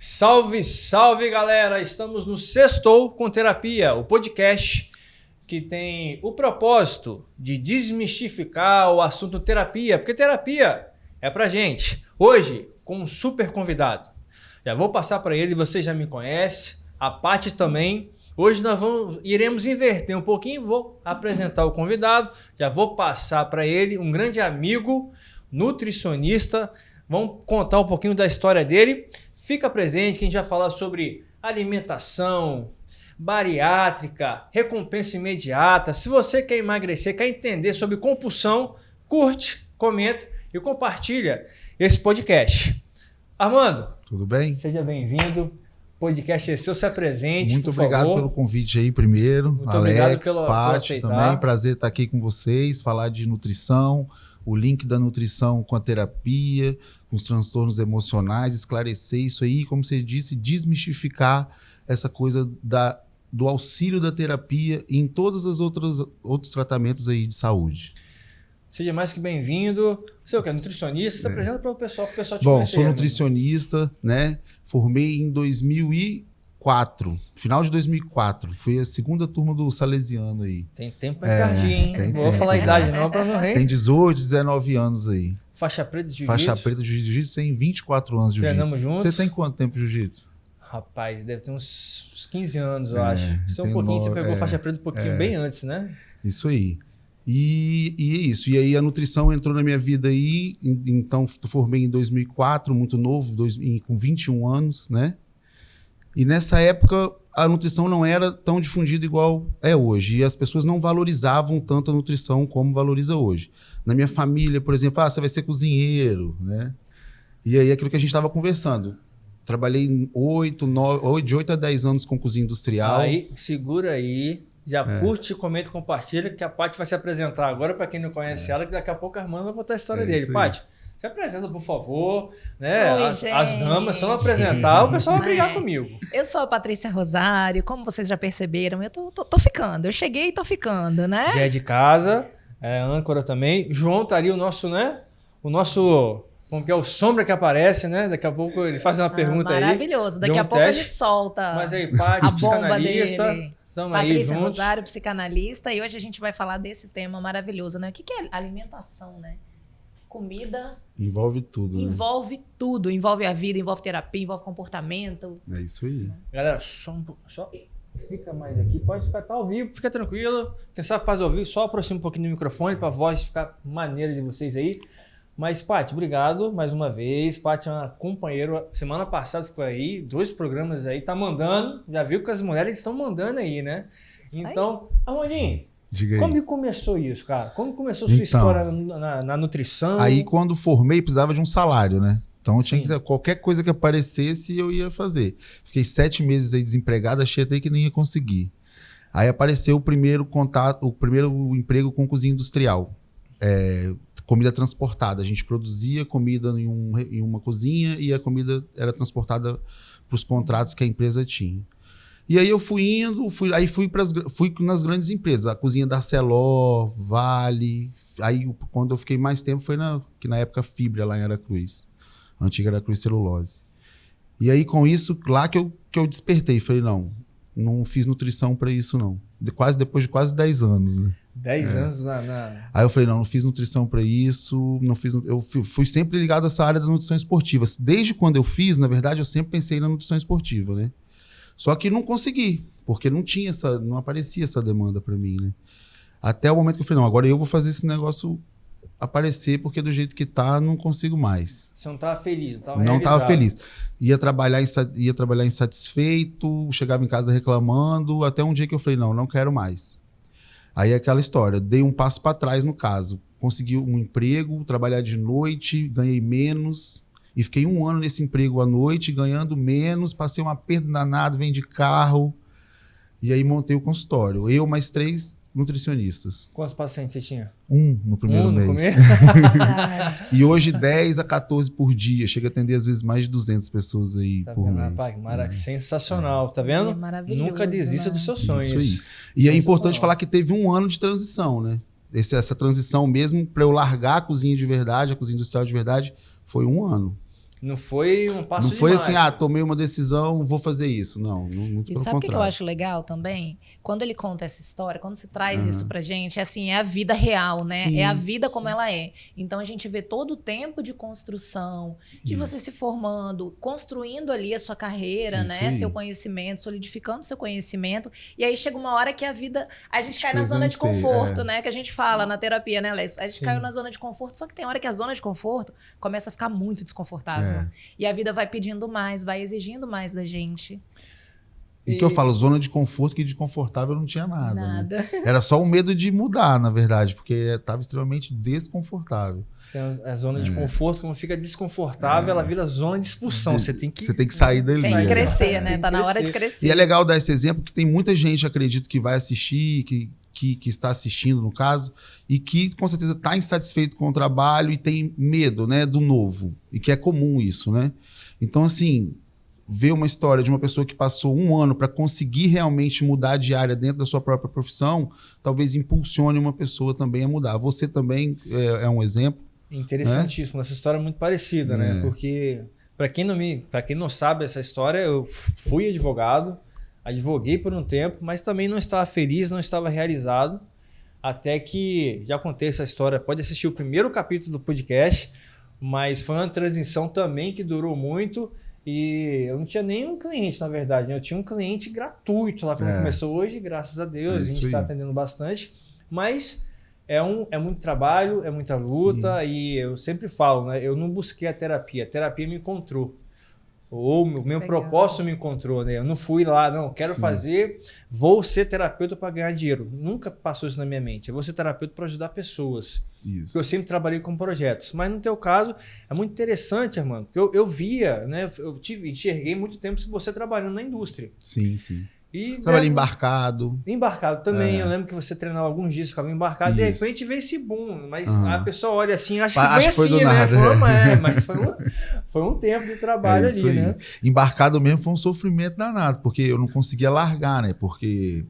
Salve, salve galera! Estamos no Sextou com Terapia, o podcast que tem o propósito de desmistificar o assunto terapia, porque terapia é pra gente. Hoje, com um super convidado. Já vou passar para ele, você já me conhece, a Paty também. Hoje nós iremos inverter um pouquinho, vou apresentar o convidado, já vou passar para ele, um grande amigo, nutricionista. Vamos contar um pouquinho da história dele. Fica presente que a gente vai falar sobre alimentação, bariátrica, recompensa imediata. Se você quer emagrecer, quer entender sobre compulsão, curte, comenta e compartilha esse podcast. Armando, tudo bem? Seja bem-vindo. O podcast é seu, se apresente. Muito obrigado pelo convite aí primeiro. Muito Alex, Paty também. Prazer estar aqui com vocês, falar de nutrição, o link da nutrição com a terapia, com os transtornos emocionais, esclarecer isso aí, como você disse, desmistificar essa coisa do auxílio da terapia em todos os outros tratamentos aí de saúde. Seja mais que bem-vindo. Você é o que? Nutricionista? Se apresenta para o pessoal te conhecer. Bom, sou nutricionista, né? Formei em 2004, final de 2004. Fui a segunda turma do Salesiano aí. Tem tempo pra encardir, hein? Não vou falar a idade não, para não rir. Tem 18, 19 anos aí. Faixa preta de jiu-jitsu? Faixa preta de jiu-jitsu tem 24 anos de jiu-jitsu. Treinamos juntos? Você tem quanto tempo de jiu-jitsu? Rapaz, deve ter uns 15 anos, eu acho. Você você pegou faixa preta um pouquinho bem antes, né? Isso aí. E é isso. E aí a nutrição entrou na minha vida aí. Então, formei em 2004, muito novo, com 21 anos, né? E nessa época, a nutrição não era tão difundida igual é hoje. E as pessoas não valorizavam tanto a nutrição como valoriza hoje. Na minha família, por exemplo, você vai ser cozinheiro, né? E aí aquilo que a gente estava conversando. Trabalhei de 8 a 10 anos com cozinha industrial. Aí, segura aí. Já curte, comenta e compartilha, que a Paty vai se apresentar agora, para quem não conhece ela, que daqui a pouco a Armando vai contar a história dele. Paty, se apresenta, por favor. Né? Oi, as damas, se eu não apresentar, o pessoal vai brigar comigo. Eu sou a Patrícia Rosário, como vocês já perceberam, eu tô ficando. Eu cheguei e tô ficando, né? Já é de casa, âncora também. João tá ali, o nosso, né? O nosso... Como que é o sombra que aparece, né? Daqui a pouco ele faz uma pergunta maravilhoso. aí. Maravilhoso. Daqui a pouco ele solta. Mas aí, Paty, psicanalista. Estamos aí juntos. Patrícia Rosário, psicanalista. E hoje a gente vai falar desse tema maravilhoso, né? O que é alimentação, né? Comida... Envolve tudo, né? Envolve tudo. Envolve a vida, envolve terapia, envolve comportamento. É isso aí. Galera, só fica mais aqui. Pode ficar ao vivo, fica tranquilo. Quem sabe faz ao vivo, só aproxima um pouquinho do microfone para a voz ficar maneira de vocês aí. Mas, Paty, obrigado mais uma vez. Paty é uma companheira. Semana passada ficou aí, 2 programas aí, tá mandando. Já viu que as mulheres estão mandando aí, né? Então, Armandinho, como que começou isso, cara? Como começou a sua história na nutrição? Aí, quando formei, precisava de um salário, né? Então, eu tinha que qualquer coisa que aparecesse, eu ia fazer. Fiquei 7 meses aí desempregado, achei até que nem ia conseguir. Aí apareceu o primeiro emprego com cozinha industrial. Comida transportada. A gente produzia comida em uma cozinha e a comida era transportada para os contratos que a empresa tinha. E aí eu fui nas grandes empresas, a cozinha da Arcelor, Vale. Aí quando eu fiquei mais tempo foi na época Fibra, lá em Aracruz, a antiga Aracruz Celulose. E aí com isso, lá que eu despertei, falei, não fiz nutrição para isso não. Depois de quase 10 anos, né? 10 anos Aí eu falei, não fiz nutrição para isso, eu fui sempre ligado a essa área da nutrição esportiva. Desde quando eu fiz, na verdade, eu sempre pensei na nutrição esportiva, né? Só que não consegui, porque não aparecia essa demanda para mim, né? Até o momento que eu falei, agora eu vou fazer esse negócio aparecer, porque do jeito que tá, não consigo mais. Você não estava feliz? Não estava feliz. Ia trabalhar insatisfeito, chegava em casa reclamando, até um dia que eu falei, não quero mais. Aí aquela história, dei um passo para trás no caso. Consegui um emprego, trabalhar de noite, ganhei menos. E fiquei 1 ano nesse emprego à noite, ganhando menos. Passei um aperto danado, vendi carro. E aí montei o consultório. Eu mais 3 nutricionistas. Quantos pacientes você tinha? 1 no primeiro mês. E hoje 10 a 14 por dia. Chega a atender às vezes mais de 200 pessoas aí por mês. Rapaz, sensacional, tá vendo? É maravilhoso. Nunca desista dos seus sonhos. Isso aí. E é importante falar que teve 1 ano de transição, né? Essa transição mesmo, para eu largar a cozinha de verdade, a cozinha industrial de verdade, foi 1 ano. Não foi um passo Não foi demais. assim, tomei uma decisão, vou fazer isso. Não, muito E pelo sabe o que eu contrário. acho legal também? Quando ele conta essa história, quando você traz isso pra gente, é a vida real, né? Sim. É a vida como ela é. Então a gente vê todo o tempo de construção, de você se formando, construindo ali a sua carreira, Isso né? aí. Seu conhecimento, solidificando seu conhecimento. E aí chega uma hora que a gente cai na zona de Presentei, conforto, né? Que a gente fala na terapia, né, Léo? A gente Sim. caiu na zona de conforto, só que tem hora que a zona de conforto começa a ficar muito desconfortável. É. E a vida vai pedindo mais, vai exigindo mais da gente. E que eu falo, zona de conforto, que de confortável não tinha nada. Nada. Né? Era só o medo de mudar, na verdade, porque estava extremamente desconfortável. Tem a zona de conforto, quando fica desconfortável, ela vira zona de expulsão. Você tem que sair dali. Tem que crescer, né? Tem que Tá na hora de crescer. crescer. E é legal dar esse exemplo, que tem muita gente, acredito, que vai assistir, que está assistindo, no caso, e que com certeza está insatisfeito com o trabalho e tem medo, né, do novo. E que é comum isso, né? Então, assim, ver uma história de uma pessoa que passou um ano para conseguir realmente mudar de área dentro da sua própria profissão, talvez impulsione uma pessoa também a mudar. Você também é um exemplo. Interessantíssimo. Essa história é muito parecida, né? Porque, para quem não sabe essa história, eu fui advogado, advoguei por um tempo, mas também não estava feliz, não estava realizado, até que, já contei essa história, pode assistir o primeiro capítulo do podcast, mas foi uma transição também que durou muito e eu não tinha nenhum cliente, na verdade, né? Eu tinha um cliente gratuito lá quando começou hoje, graças a Deus, a gente está atendendo bastante, mas é muito trabalho, é muita luta. E eu sempre falo, né? Eu não busquei a terapia me encontrou. Ou o meu propósito me encontrou, né? Eu não fui lá, não, quero fazer, vou ser terapeuta para ganhar dinheiro. Nunca passou isso na minha mente. Eu vou ser terapeuta para ajudar pessoas. Isso. Porque eu sempre trabalhei com projetos. Mas no teu caso, é muito interessante, irmão. Porque eu via, né? Eu enxerguei muito tempo você trabalhando na indústria. Sim, sim. E trabalhei embarcado. Embarcado também. Eu lembro que você treinava alguns dias, ficava embarcado. De repente veio esse boom. Mas a pessoa olha assim, acho que foi assim, né? Mas foi um tempo de trabalho ali, né? Embarcado mesmo foi um sofrimento danado, porque eu não conseguia largar, né? Porque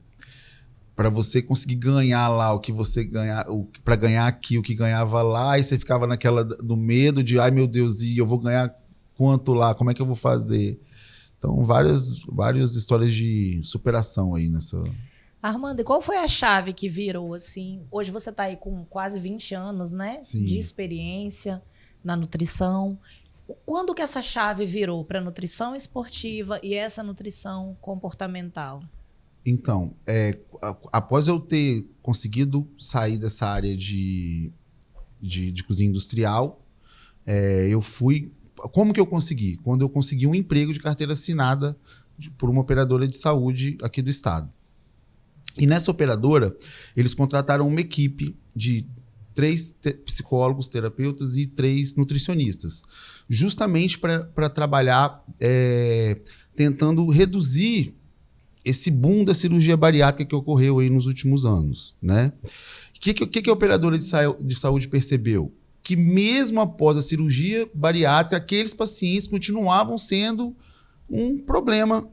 para você conseguir ganhar lá o que você ganhar, para ganhar aqui o que ganhava lá, e você ficava naquela do medo de, ai meu Deus, e eu vou ganhar quanto lá? Como é que eu vou fazer? Então, várias histórias de superação aí nessa... Armando, e qual foi a chave que virou, assim? Hoje você está aí com quase 20 anos, né? Sim. De experiência na nutrição. Quando que essa chave virou para nutrição esportiva e essa nutrição comportamental? Então, após eu ter conseguido sair dessa área de cozinha industrial, eu fui... Como que eu consegui? Quando eu consegui um emprego de carteira assinada por uma operadora de saúde aqui do estado. E nessa operadora, eles contrataram uma equipe de 3 psicólogos, terapeutas e 3 nutricionistas, justamente para trabalhar tentando reduzir esse boom da cirurgia bariátrica que ocorreu aí nos últimos anos, né? O que a operadora de saúde percebeu? Que mesmo após a cirurgia bariátrica, aqueles pacientes continuavam sendo um problema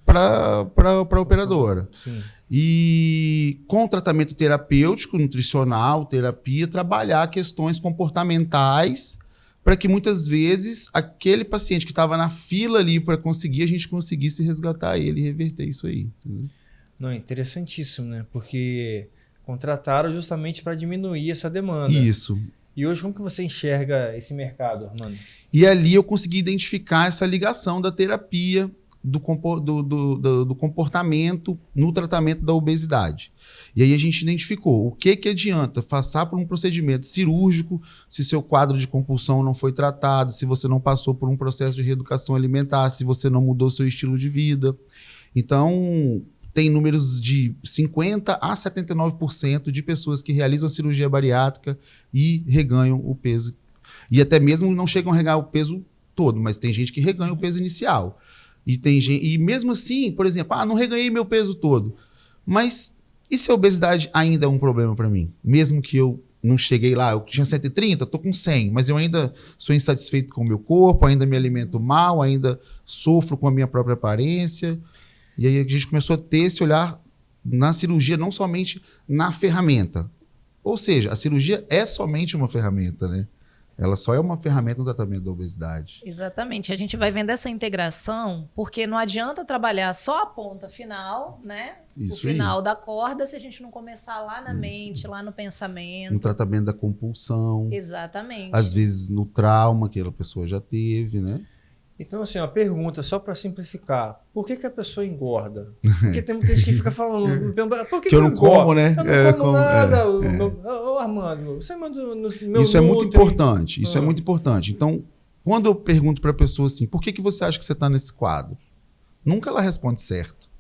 para a operadora. Sim. E com o tratamento terapêutico, nutricional, terapia, trabalhar questões comportamentais para que muitas vezes aquele paciente que estava na fila ali para conseguir, a gente conseguisse resgatar ele e reverter isso aí. Entendeu? Não, é interessantíssimo, né? Porque contrataram justamente para diminuir essa demanda. Isso. E hoje, como que você enxerga esse mercado, Armando? E ali eu consegui identificar essa ligação da terapia, do comportamento no tratamento da obesidade. E aí a gente identificou o que adianta passar por um procedimento cirúrgico se seu quadro de compulsão não foi tratado, se você não passou por um processo de reeducação alimentar, se você não mudou seu estilo de vida. Então, tem números de 50% a 79% de pessoas que realizam a cirurgia bariátrica e reganham o peso. E até mesmo não chegam a reganhar o peso todo, mas tem gente que reganha o peso inicial. E mesmo assim, por exemplo, não reganhei meu peso todo. Mas e se a obesidade ainda é um problema para mim? Mesmo que eu não cheguei lá, eu tinha 130, estou com 100, mas eu ainda sou insatisfeito com o meu corpo, ainda me alimento mal, ainda sofro com a minha própria aparência. E aí a gente começou a ter esse olhar na cirurgia, não somente na ferramenta. Ou seja, a cirurgia é somente uma ferramenta, né? Ela só é uma ferramenta no tratamento da obesidade. Exatamente. A gente vai vendo essa integração, porque não adianta trabalhar só a ponta final, né? Isso o final da corda, se a gente não começar lá na mente, lá no pensamento. No tratamento da compulsão. Exatamente. Às vezes no trauma que a pessoa já teve, né? Então, assim, uma pergunta só para simplificar. Por que a pessoa engorda? Porque tem muita gente que fica falando, por que eu não como, né? Eu não como nada. Ô, Armando, você manda no meu Isso é muito Nutri. importante. Isso é muito importante. Então, quando eu pergunto para a pessoa assim, por que você acha que você está nesse quadro? Nunca ela responde certo.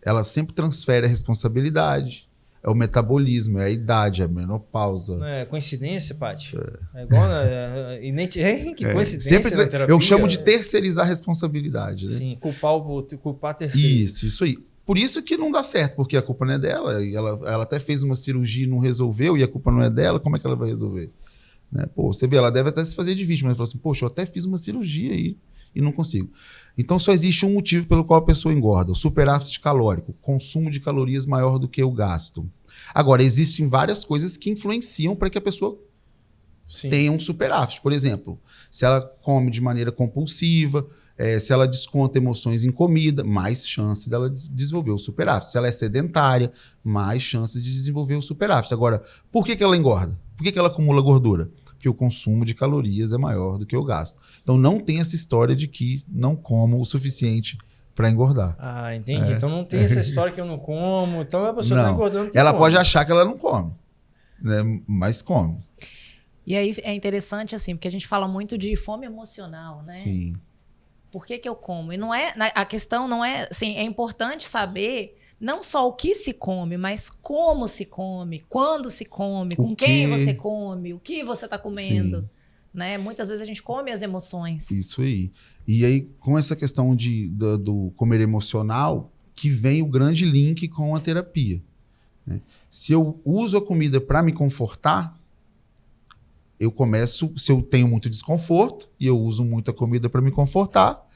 Ela sempre transfere a responsabilidade. É o metabolismo, é a idade, é a menopausa. Não é coincidência, Paty? É igual que coincidência Sempre na terapia. eu chamo de terceirizar a responsabilidade. Né? Sim, culpar terceiro. Isso aí. Por isso que não dá certo, porque a culpa não é dela. E ela até fez uma cirurgia e não resolveu, e a culpa não é dela, como é que ela vai resolver? Né? Pô, você vê, ela deve até se fazer de vítima, mas falou assim, poxa, eu até fiz uma cirurgia aí e não consigo. Então só existe um motivo pelo qual a pessoa engorda, o superávit calórico, consumo de calorias maior do que o gasto. Agora, existem várias coisas que influenciam para que a pessoa tenha um superávit. Por exemplo, se ela come de maneira compulsiva, se ela desconta emoções em comida, mais chance dela desenvolver o superávit. Se ela é sedentária, mais chances de desenvolver o superávit. Agora, por que ela engorda? Por que ela acumula gordura? Porque o consumo de calorias é maior do que o gasto. Então, não tem essa história de que não como o suficiente para engordar. Ah, entendi. Então não tem essa história que eu não como. Então a pessoa está engordando. Ela pode achar que ela não come, né? Mas come. E aí é interessante, assim, porque a gente fala muito de fome emocional, né? Sim. Por que eu como? E não é, a questão não é, assim, é importante saber não só o que se come, mas como se come, quando se come, com quem você come, o que você está comendo. Né? Muitas vezes a gente come as emoções. Isso aí. E aí, com essa questão do comer emocional, que vem o grande link com a terapia. Né? Se eu uso a comida para me confortar, se eu tenho muito desconforto e eu uso muita comida para me confortar,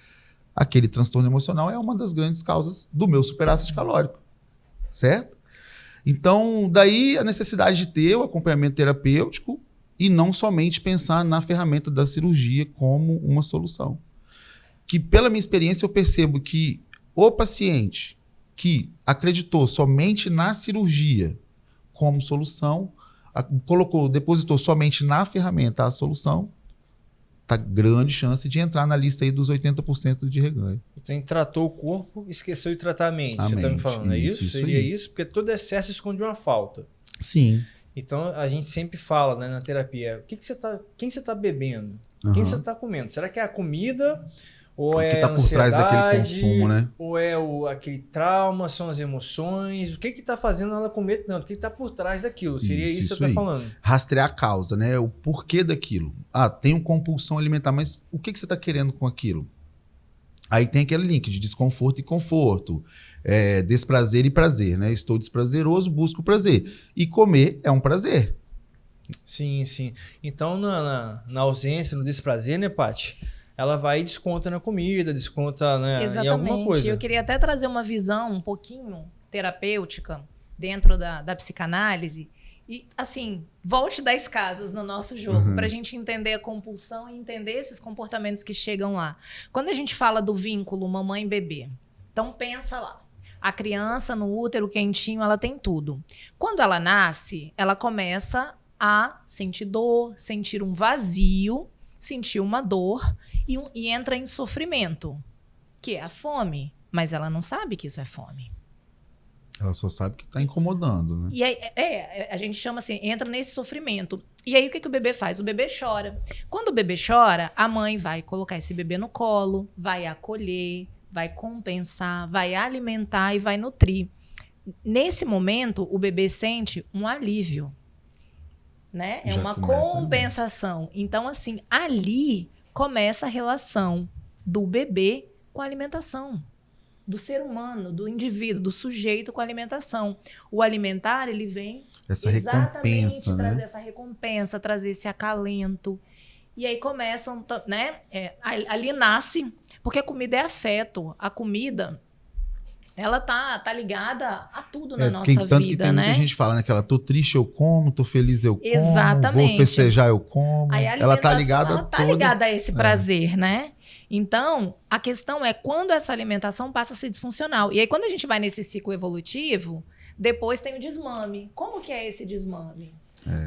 aquele transtorno emocional é uma das grandes causas do meu superávit calórico. Certo? Então, daí a necessidade de ter o acompanhamento terapêutico e não somente pensar na ferramenta da cirurgia como uma solução. Que, pela minha experiência, eu percebo que o paciente que acreditou somente na cirurgia como solução, depositou somente na ferramenta a solução, tá grande chance de entrar na lista aí dos 80% de reganho. Então, tratou o corpo, esqueceu de tratar a mente. Você está me falando, é isso? Seria isso? Porque todo excesso esconde uma falta. Sim. Então, a gente sempre fala, né, na terapia, quem você está bebendo? Quem você está comendo? Será que é a comida? Ou é tá a por trás daquele consumo, né? Ou é aquele trauma, são as emoções? O que está fazendo ela comer tanto? O que está por trás daquilo? Seria isso que você está falando? Rastrear a causa, né? O porquê daquilo. Ah, tenho compulsão alimentar, mas o que você está querendo com aquilo? Aí tem aquele link de desconforto e conforto, desprazer e prazer, né? Estou desprazeroso, busco prazer. E comer é um prazer. Sim, sim. Então, na ausência, no desprazer, né, Paty? Ela vai e desconta na comida, desconta, né, em alguma coisa. Eu queria até trazer uma visão um pouquinho terapêutica dentro da psicanálise. E, assim, volte 10 casas no nosso jogo para a gente entender a compulsão e entender esses comportamentos que chegam lá. Quando a gente fala do vínculo mamãe-bebê, então pensa lá. A criança no útero quentinho, ela tem tudo. Quando ela nasce, ela começa a sentir dor, sentir um vazio, sentir uma dor e entra em sofrimento, que é a fome. Mas ela não sabe que isso é fome. Ela só sabe que está incomodando, né? E aí, a gente chama assim, entra nesse sofrimento. E aí o que o bebê faz? O bebê chora. Quando o bebê chora, a mãe vai colocar esse bebê no colo, vai acolher, vai compensar, vai alimentar e vai nutrir. Nesse momento, o bebê sente um alívio. Né? É uma compensação. Então, assim, ali começa a relação do bebê com a alimentação. Do ser humano, do indivíduo, do sujeito com a alimentação. O alimentar, ele vem essa recompensa, trazer, né? essa recompensa, trazer esse acalento. E aí começam, né? Ali nasce, porque a comida é afeto. A comida, Ela tá ligada a tudo na nossa tanto que vida, tem né? muita gente falando aquela, tô triste, eu como, tô feliz, eu como, Exatamente. vou festejar, eu como. Aí a Ela tá alimentação, ligada ligada a esse prazer, né? Então, a questão é quando essa alimentação passa a ser disfuncional. E aí, quando a gente vai nesse ciclo evolutivo, depois tem o desmame. Como que é esse desmame?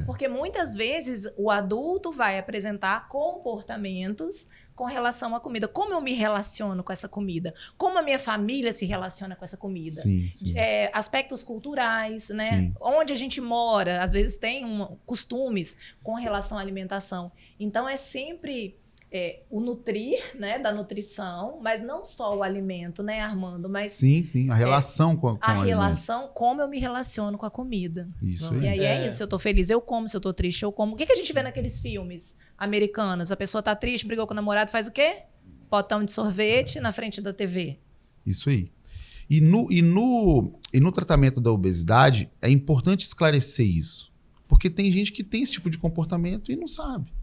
Porque muitas vezes o adulto vai apresentar comportamentos com relação à comida. Como eu me relaciono com essa comida? Como a minha família se relaciona com essa comida? Sim, sim. Aspectos culturais, né? Sim. Onde a gente mora, às vezes tem costumes com relação à alimentação. Então é sempre o nutrir, né, da nutrição, mas não só o alimento, né, Armando? Mas Sim, a relação com o a alimento. relação, como eu me relaciono com a comida. Isso E aí. aí é isso, se eu tô feliz, eu como, se eu tô triste, eu como. O que a gente vê naqueles filmes americanos? A pessoa tá triste, brigou com o namorado, faz o quê? Potão de sorvete na frente da TV. Isso aí. E no tratamento da obesidade, é importante esclarecer isso. Porque tem gente que tem esse tipo de comportamento e não sabe.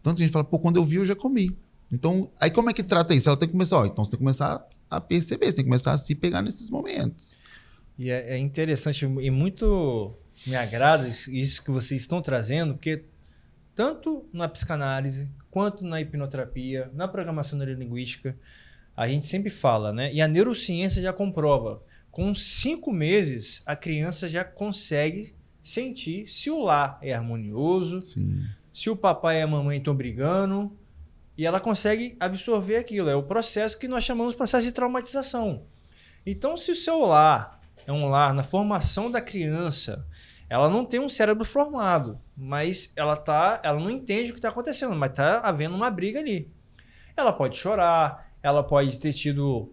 Tanto a gente fala, pô, quando eu vi, eu já comi. Então, aí como é que trata isso? Ela tem que começar, então você tem que começar a perceber, você tem que começar a se pegar nesses momentos. E é interessante e muito me agrada isso que vocês estão trazendo, porque tanto na psicanálise, quanto na hipnoterapia, na programação neurolinguística, a gente sempre fala, né? E a neurociência já comprova. Com 5 meses, a criança já consegue sentir se o lar é harmonioso, Sim. se o papai e a mamãe estão brigando, e ela consegue absorver aquilo. É o processo que nós chamamos de processo de traumatização. Então, se o seu lar é um lar na formação da criança, ela não tem um cérebro formado, mas ela não entende o que está acontecendo, mas está havendo uma briga ali. Ela pode chorar, ela pode ter tido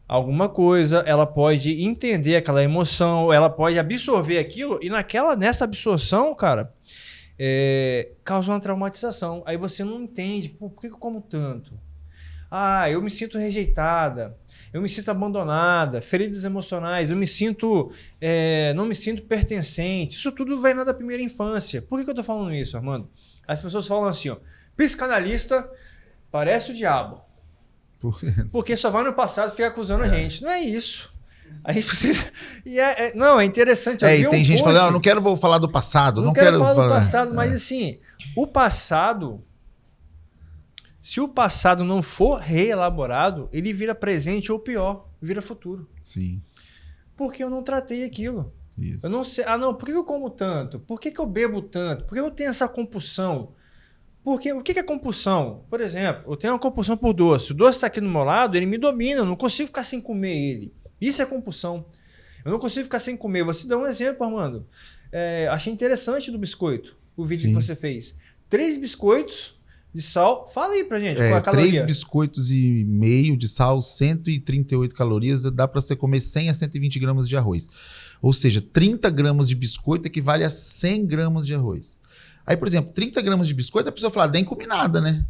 alguma coisa, ela pode entender aquela emoção, ela pode absorver aquilo, e nessa absorção, cara, causa uma traumatização. Aí você não entende, por que eu como tanto? Ah, eu me sinto rejeitada, eu me sinto abandonada, feridas emocionais, eu me sinto, não me sinto pertencente. Isso tudo vem lá da primeira infância. Por que eu tô falando isso, Armando? As pessoas falam assim, ó, psicanalista parece o diabo. Por quê? Porque só vai no passado e fica acusando a gente. Não é isso. A gente precisa... Não, é interessante. E tem gente falando, não quero falar do passado. Não quero falar do passado, mas assim, o passado... Se o passado não for reelaborado, ele vira presente ou pior, vira futuro. Sim. Porque eu não tratei aquilo. Isso. Eu não sei... por que eu como tanto? Por que eu bebo tanto? Por que eu tenho essa compulsão? Porque o que é compulsão? Por exemplo, eu tenho uma compulsão por doce. O doce está aqui do meu lado, ele me domina, eu não consigo ficar sem comer ele. Isso é compulsão. Eu não consigo ficar sem comer. Você dá um exemplo, Armando. Achei interessante do biscoito, o vídeo que você fez. 3 biscoitos de sal. Fala aí pra gente. Qual a caloria? 3 biscoitos e meio de sal, 138 calorias, dá para você comer 100 a 120 gramas de arroz. Ou seja, 30 gramas de biscoito equivale a 100 gramas de arroz. Aí, por exemplo, 30 gramas de biscoito, a pessoa fala, nem comi nada, né?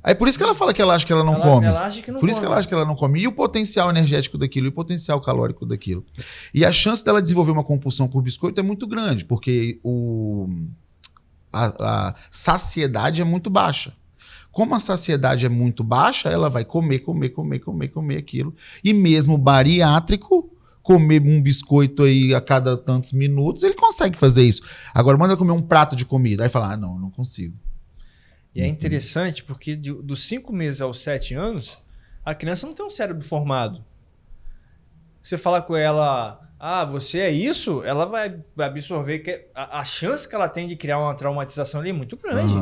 Aí por isso que ela fala que ela acha que ela não come. Ela acha que não por isso come. que ela acha que ela não come. E o potencial energético daquilo, e o potencial calórico daquilo. E a chance dela desenvolver uma compulsão por biscoito é muito grande, porque a saciedade é muito baixa. Como a saciedade é muito baixa, ela vai comer aquilo. E mesmo bariátrico, comer um biscoito aí a cada tantos minutos, ele consegue fazer isso. Agora, manda comer um prato de comida. Aí fala, não consigo. E é interessante porque dos 5 meses aos 7 anos, a criança não tem um cérebro formado. Você fala com ela, você é isso? Ela vai absorver que a chance que ela tem de criar uma traumatização ali é muito grande.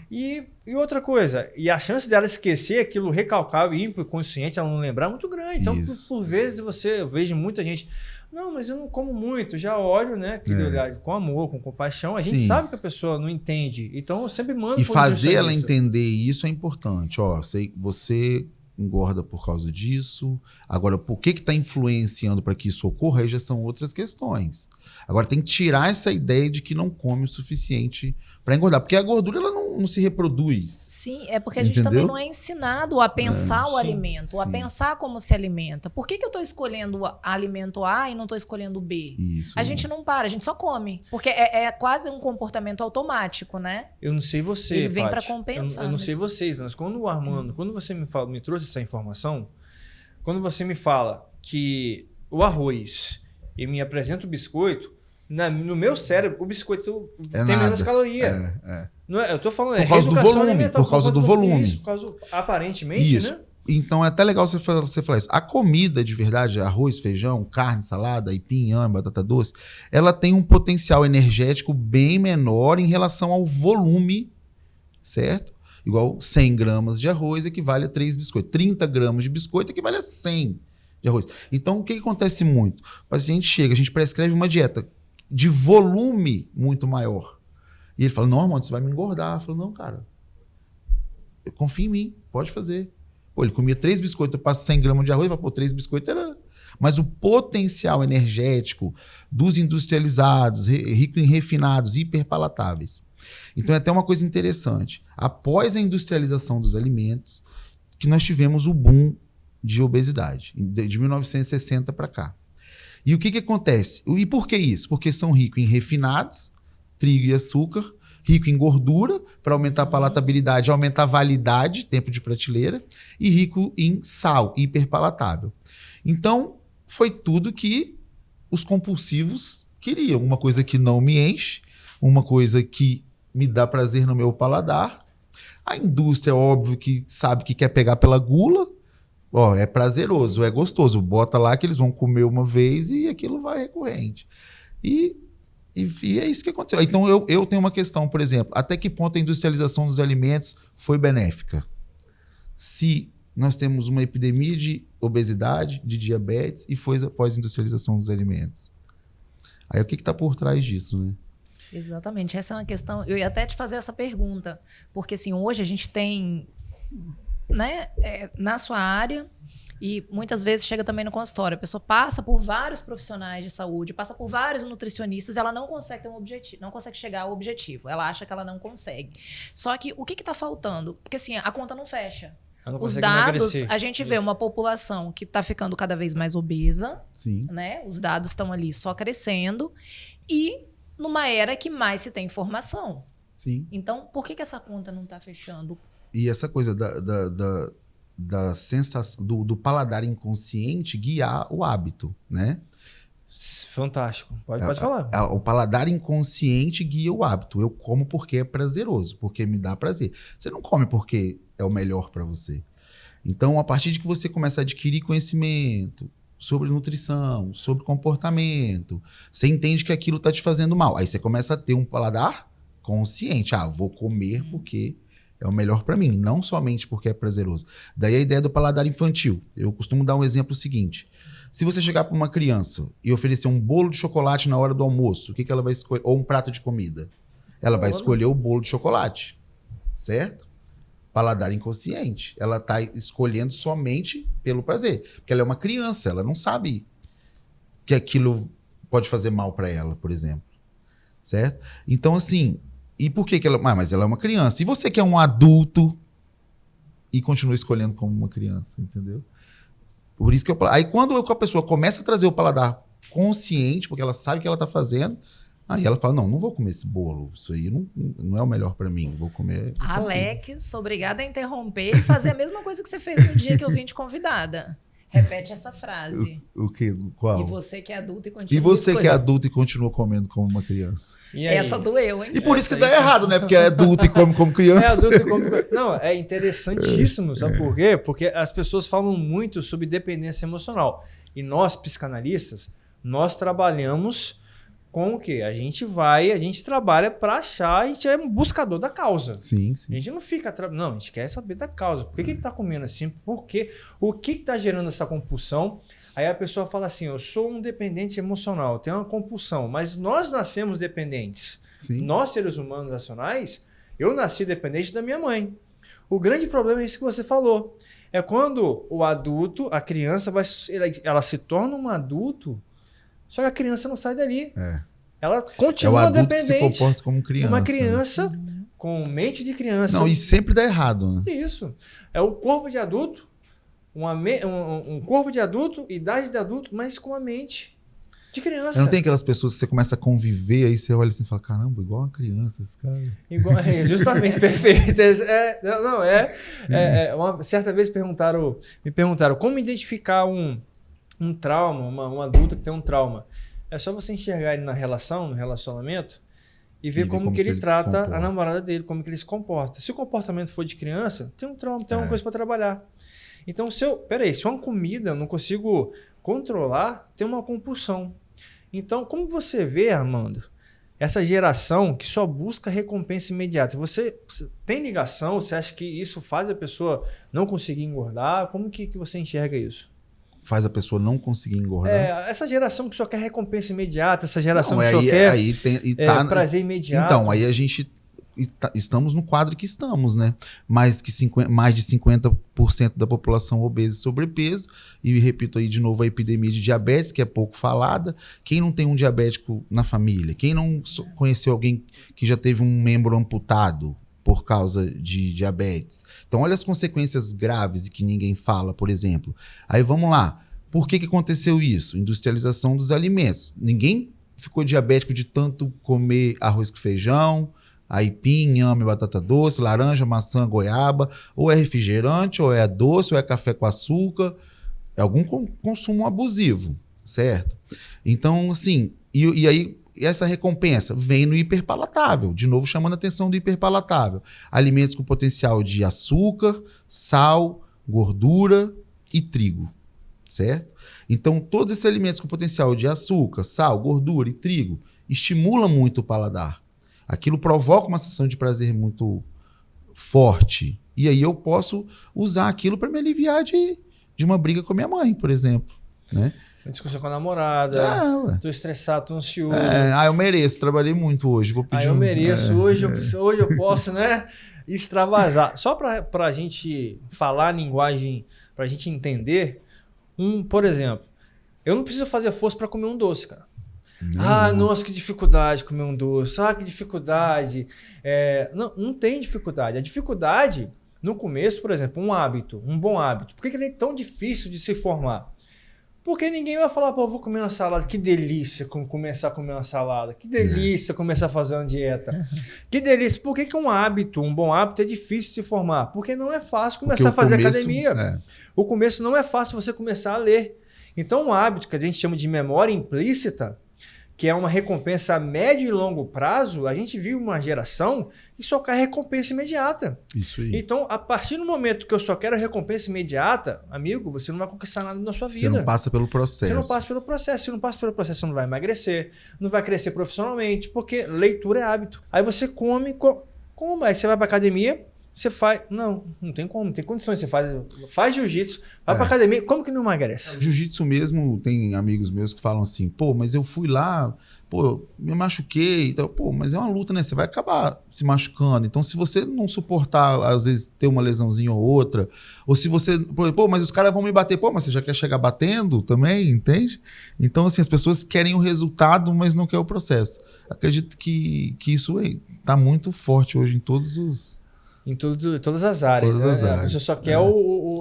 E outra coisa, e a chance dela esquecer aquilo recalcável e inconsciente, ela não lembrar, é muito grande. Então, por vezes, eu vejo muita gente, não, mas eu não como muito, já olho, né, aquele olhar com amor, com compaixão, a gente sabe que a pessoa não entende. Então, eu sempre mando... E fazer ela entender isso é importante. Ó, você engorda por causa disso. Agora, por que está influenciando para que isso ocorra? Aí já são outras questões. Agora, tem que tirar essa ideia de que não come o suficiente para engordar. Porque a gordura ela não se reproduz. Sim, é porque a gente também não é ensinado a pensar o alimento, a pensar como se alimenta. Por que eu estou escolhendo alimento A e não estou escolhendo B? Isso. A gente não para, a gente só come. Porque é quase um comportamento automático, né? Eu não sei você, Ele vem para Paty. compensar. Eu não sei vocês, mas quando o Armando, quando você me trouxe essa informação, quando você me fala, que o arroz e me apresenta o biscoito, no meu cérebro, o biscoito tem menos caloria. Não é, eu tô falando, por causa do volume, por causa do volume. Isso, por causa aparentemente, isso. né? Então é até legal você falar isso. A comida de verdade, arroz, feijão, carne, salada, aipim, inhame, batata doce, ela tem um potencial energético bem menor em relação ao volume, certo? Igual 100 gramas de arroz equivale a 3 biscoitos. 30 gramas de biscoito equivale a 100 de arroz. Então o que acontece muito? O paciente chega, a gente prescreve uma dieta de volume muito maior. E ele fala, não, Armando, você vai me engordar. Eu falo, não, cara, confia em mim, pode fazer. Pô, ele comia 3 biscoitos, eu passo 100 gramas de arroz, pô, 3 biscoitos era... Mas o potencial energético dos industrializados, rico em refinados, hiperpalatáveis. Então é até uma coisa interessante. Após a industrialização dos alimentos, que nós tivemos o boom de obesidade, de 1960 para cá. E o que acontece? E por que isso? Porque são ricos em refinados, trigo e açúcar, rico em gordura, para aumentar a palatabilidade, aumentar a validade, tempo de prateleira, e rico em sal, hiperpalatável. Então, foi tudo que os compulsivos queriam. Uma coisa que não me enche, uma coisa que me dá prazer no meu paladar. A indústria, óbvio, que sabe que quer pegar pela gula. Ó, é prazeroso, é gostoso. Bota lá que eles vão comer uma vez e aquilo vai recorrente. E é isso que aconteceu. Então, eu tenho uma questão, por exemplo. Até que ponto a industrialização dos alimentos foi benéfica? Se nós temos uma epidemia de obesidade, de diabetes, e foi após a industrialização dos alimentos. Aí o que está por trás disso, né? Exatamente. Essa é uma questão... Eu ia até te fazer essa pergunta. Porque, assim, hoje a gente tem... né, na sua área, e muitas vezes chega também no consultório, a pessoa passa por vários profissionais de saúde, passa por vários nutricionistas, ela não consegue ter um objetivo, não consegue chegar ao objetivo, ela acha que ela não consegue. Só que o que está faltando? Porque assim, a conta não fecha. Os dados, a gente vê uma população que está ficando cada vez mais obesa, sim, né? Os dados estão ali só crescendo, e numa era que mais se tem informação. Sim. Então, por que essa conta não está fechando? E essa coisa da sensação do paladar inconsciente guiar o hábito, né? Fantástico. Pode falar. O paladar inconsciente guia o hábito. Eu como porque é prazeroso, porque me dá prazer. Você não come porque é o melhor para você. Então, a partir de que você começa a adquirir conhecimento sobre nutrição, sobre comportamento, você entende que aquilo está te fazendo mal. Aí você começa a ter um paladar consciente. Vou comer porque é o melhor para mim, não somente porque é prazeroso. Daí a ideia do paladar infantil. Eu costumo dar um exemplo seguinte. Se você chegar para uma criança e oferecer um bolo de chocolate na hora do almoço, o que ela vai escolher? Ou um prato de comida. Ela vai escolher o bolo de chocolate, certo? Paladar inconsciente. Ela está escolhendo somente pelo prazer. Porque ela é uma criança, ela não sabe que aquilo pode fazer mal para ela, por exemplo. Certo? Então, assim... E por que ela... mas ela é uma criança. E você que é um adulto e continua escolhendo como uma criança, entendeu? Por isso que aí quando a pessoa começa a trazer o paladar consciente, porque ela sabe o que ela está fazendo, aí ela fala, não vou comer esse bolo. Isso aí não é o melhor para mim. Vou comer... Alex, sou obrigada a interromper e fazer a mesma coisa que você fez no dia que eu vim de convidada. Repete essa frase. O quê? Qual? E você que é adulto e continua que é adulto e continua comendo como uma criança. Essa doeu, hein? E por isso que dá errado, né? Porque é adulto e come como criança. É adulto e come... Não, é interessantíssimo, sabe por quê? Porque as pessoas falam muito sobre dependência emocional. E nós, psicanalistas, nós trabalhamos com o quê? A gente trabalha para achar, a gente é um buscador da causa. Sim, sim. A gente não fica... Não, a gente quer saber da causa. Por que ele está comendo assim? Por quê? O que está gerando essa compulsão? Aí a pessoa fala assim, eu sou um dependente emocional, eu tenho uma compulsão, mas nós nascemos dependentes. Sim. Nós, seres humanos racionais, eu nasci dependente da minha mãe. O grande problema é isso que você falou. É quando o adulto, a criança, ela se torna um adulto, só que a criança não sai dali. Ela continua dependente. Que se comporta como criança. Uma criança com mente de criança. Não, e sempre dá errado, né? Isso. É o corpo de adulto, um corpo de adulto, idade de adulto, mas com a mente de criança. Não tem aquelas pessoas que você começa a conviver, aí você olha assim e fala, caramba, igual uma criança esse cara. Justamente, perfeito. Uma certa vez me perguntaram como identificar um trauma, um adulto que tem um trauma, é só você enxergar ele na relação, no relacionamento, e ver como que ele trata a namorada dele, como que ele se comporta. Se o comportamento for de criança, tem um trauma, tem alguma coisa para trabalhar. Então, se uma comida eu não consigo controlar, tem uma compulsão. Então, como você vê, Armando, essa geração que só busca recompensa imediata, você tem ligação? Você acha que isso faz a pessoa não conseguir engordar? Como que você enxerga isso? Faz a pessoa não conseguir engordar? Essa geração que só quer recompensa imediata, essa geração que só quer prazer imediato. Então, aí a gente estamos no quadro que estamos, né? Mais de 50% da população obesa e sobrepeso. E repito aí de novo a epidemia de diabetes, que é pouco falada. Quem não tem um diabético na família? Quem não conheceu alguém que já teve um membro amputado por causa de diabetes? Então, olha as consequências graves e que ninguém fala, por exemplo. Aí vamos lá. Por que aconteceu isso? Industrialização dos alimentos. Ninguém ficou diabético de tanto comer arroz com feijão, aipim, inhame, batata doce, laranja, maçã, goiaba. Ou é refrigerante, ou é doce, ou é café com açúcar. É algum consumo abusivo, certo? Então, assim, e aí essa recompensa vem no hiperpalatável, de novo chamando a atenção do hiperpalatável. Alimentos com potencial de açúcar, sal, gordura e trigo, certo? Então, todos esses alimentos com potencial de açúcar, sal, gordura e trigo estimulam muito o paladar. Aquilo provoca uma sensação de prazer muito forte. E aí eu posso usar aquilo para me aliviar de uma briga com a minha mãe, por exemplo, né? Uma discussão com a namorada, tô estressado, tô ansioso. Eu mereço, trabalhei muito hoje, vou pedir eu mereço, hoje eu posso, né, extravasar. Só pra gente falar a linguagem, pra gente entender, por exemplo, eu não preciso fazer força para comer um doce, cara. Nossa, que dificuldade comer um doce, que dificuldade. Não tem dificuldade. A dificuldade, no começo, por exemplo, um bom hábito. Por que ele é tão difícil de se formar? Porque ninguém vai falar, pô, eu vou comer uma salada, que delícia começar a comer uma salada, que delícia começar a fazer uma dieta, que delícia. Por que um bom hábito é difícil de se formar? Porque não é fácil começar a fazer academia. O começo não é fácil você começar a ler. Então, um hábito que a gente chama de memória implícita, que é uma recompensa a médio e longo prazo, a gente viu uma geração que só quer recompensa imediata. Isso aí. Então, a partir do momento que eu só quero recompensa imediata, amigo, você não vai conquistar nada na sua vida. Você não passa pelo processo. Você não passa pelo processo. Se não passa pelo processo, você não vai emagrecer, não vai crescer profissionalmente, porque leitura é hábito. Aí você come, como? Aí você vai pra academia, você faz... Não tem como, não tem condições. Você faz jiu-jitsu, vai pra academia, como que não emagrece? Jiu-jitsu mesmo, tem amigos meus que falam assim, pô, mas eu fui lá, pô, me machuquei, então, pô, mas é uma luta, né? Você vai acabar se machucando. Então, se você não suportar, às vezes, ter uma lesãozinha ou outra, ou se você... Pô, mas os caras vão me bater. Pô, mas você já quer chegar batendo também, entende? Então, assim, as pessoas querem o resultado, mas não querem o processo. Acredito que isso tá muito forte hoje em todos os... Em todas as áreas. Você só quer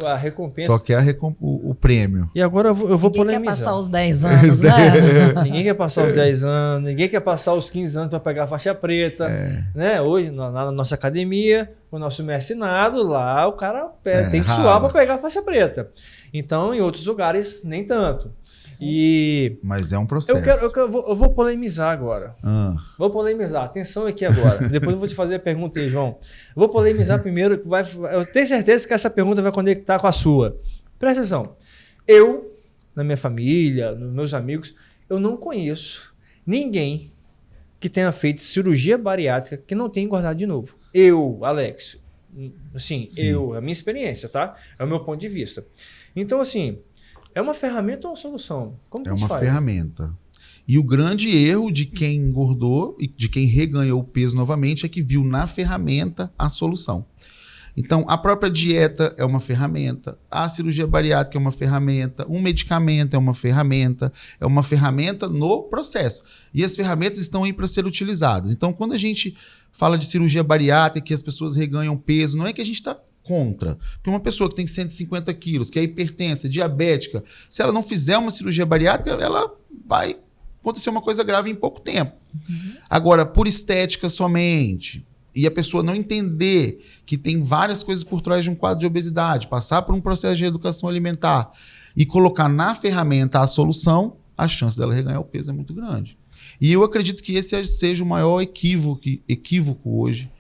a recompensa. Só quer o prêmio. E agora eu vou polemizar. Ninguém quer passar os 10 anos, né? Ninguém quer passar os 10 anos, ninguém quer passar os 15 anos para pegar a faixa preta. Né? Hoje, na nossa academia, o nosso messinado, lá o cara tem que suar para pegar a faixa preta. Então, em outros lugares, nem tanto. Mas é um processo. Eu vou polemizar agora. Vou polemizar. Atenção aqui agora. Depois eu vou te fazer a pergunta aí, João. Vou polemizar primeiro. Eu tenho certeza que essa pergunta vai conectar com a sua. Presta atenção. Eu, na minha família, nos meus amigos, eu não conheço ninguém que tenha feito cirurgia bariátrica que não tenha engordado de novo. Eu, Alex. Assim, a minha experiência, tá? É o meu ponto de vista. Então, assim... É uma ferramenta ou uma solução? Como que a gente faz? Ferramenta. E o grande erro de quem engordou e de quem reganhou o peso novamente é que viu na ferramenta a solução. Então, a própria dieta é uma ferramenta, a cirurgia bariátrica é uma ferramenta, um medicamento é uma ferramenta no processo. E as ferramentas estão aí para ser utilizadas. Então, quando a gente fala de cirurgia bariátrica, que as pessoas reganham peso, não é que a gente está contra. Porque uma pessoa que tem 150 quilos, que é hipertensa, diabética, se ela não fizer uma cirurgia bariátrica, ela vai acontecer uma coisa grave em pouco tempo. Agora, por estética somente, e a pessoa não entender que tem várias coisas por trás de um quadro de obesidade, passar por um processo de reeducação alimentar e colocar na ferramenta a solução, a chance dela reganhar o peso é muito grande. E eu acredito que esse seja o maior equívoco hoje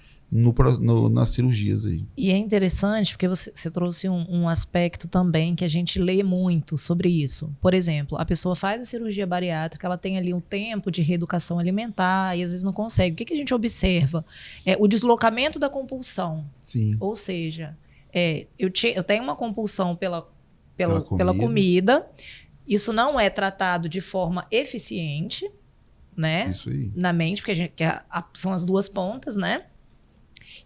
nas cirurgias aí. E é interessante porque você trouxe um aspecto também que a gente lê muito sobre isso. Por exemplo, a pessoa faz a cirurgia bariátrica, ela tem ali um tempo de reeducação alimentar e às vezes não consegue. O que a gente observa? O deslocamento da compulsão. Sim. Ou seja, eu tenho uma compulsão pela comida. comida. Isso não é tratado de forma eficiente, né? Isso aí. Na mente, porque são as duas pontas, né?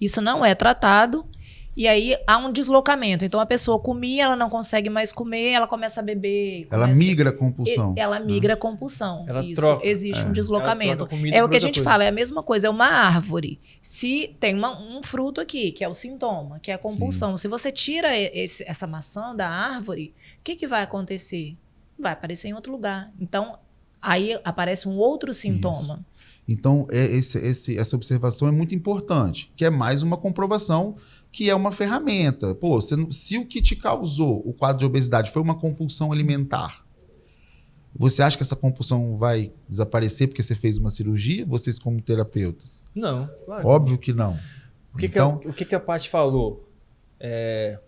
Isso não é tratado e aí há um deslocamento. Então a pessoa comia, ela não consegue mais comer, ela começa a beber. Ela migra a compulsão. Ela migra a compulsão. Ela isso. troca. Existe um deslocamento. É o que a gente fala, é a mesma coisa, é uma árvore. Se tem um fruto aqui, que é o sintoma, que é a compulsão. Se você tira essa maçã da árvore, o que vai acontecer? Vai aparecer em outro lugar. Então, aí aparece um outro sintoma. Isso. Então, essa observação é muito importante, que é mais uma comprovação que é uma ferramenta. Pô, se o que te causou o quadro de obesidade foi uma compulsão alimentar, você acha que essa compulsão vai desaparecer porque você fez uma cirurgia, vocês como terapeutas? Não, claro. Óbvio que não. O que a Paty falou?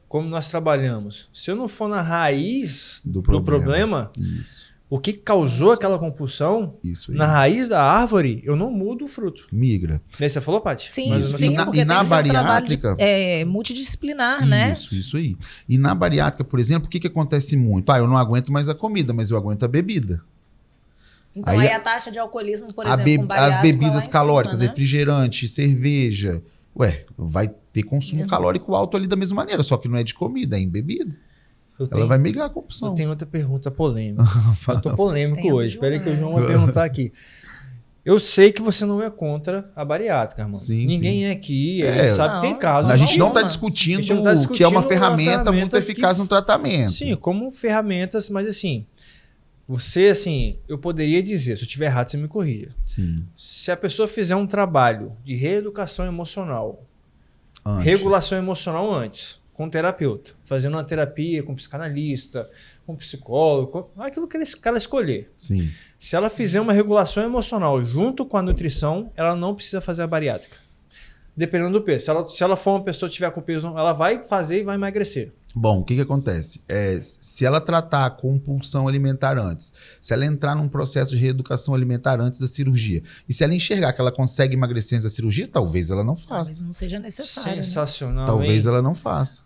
Como nós trabalhamos, se eu não for na raiz do problema, isso. O que causou aquela compulsão, isso aí. Na raiz da árvore, eu não mudo o fruto. Migra. Você falou, Paty? Sim, porque e na bariátrica, multidisciplinar, né? Isso aí. E na bariátrica, por exemplo, o que acontece muito? Eu não aguento mais a comida, mas eu aguento a bebida. Então aí a taxa de alcoolismo, por exemplo, as bebidas calóricas, cima, né? refrigerante, cerveja, vai ter consumo calórico alto ali da mesma maneira, só que não é de comida, é em bebida. Ela vai migrar a compulsão. Eu tenho outra pergunta polêmica. Eu tô polêmico hoje. Espera aí que o João vai perguntar aqui. Eu sei que você não é contra a bariátrica, irmão. Sim, Ninguém é aqui, sabe que tem casos. A gente não está discutindo que é uma ferramenta muito eficaz no tratamento. Sim, como ferramentas, mas assim, você, assim, eu poderia dizer, se eu estiver errado, você me corrija. Sim. Se a pessoa fizer um trabalho de reeducação emocional, regulação emocional antes, com um terapeuta, fazendo uma terapia com um psicanalista, com um psicólogo, aquilo que ela escolher. Sim. Se ela fizer uma regulação emocional junto com a nutrição, ela não precisa fazer a bariátrica. Dependendo do peso. Se ela for uma pessoa que tiver com peso, ela vai fazer e vai emagrecer. Bom, o que acontece? Se ela tratar a compulsão alimentar antes, se ela entrar num processo de reeducação alimentar antes da cirurgia, e se ela enxergar que ela consegue emagrecer antes da cirurgia, talvez ela não faça. Talvez não seja necessário. Sensacional. Né? Talvez ela não faça.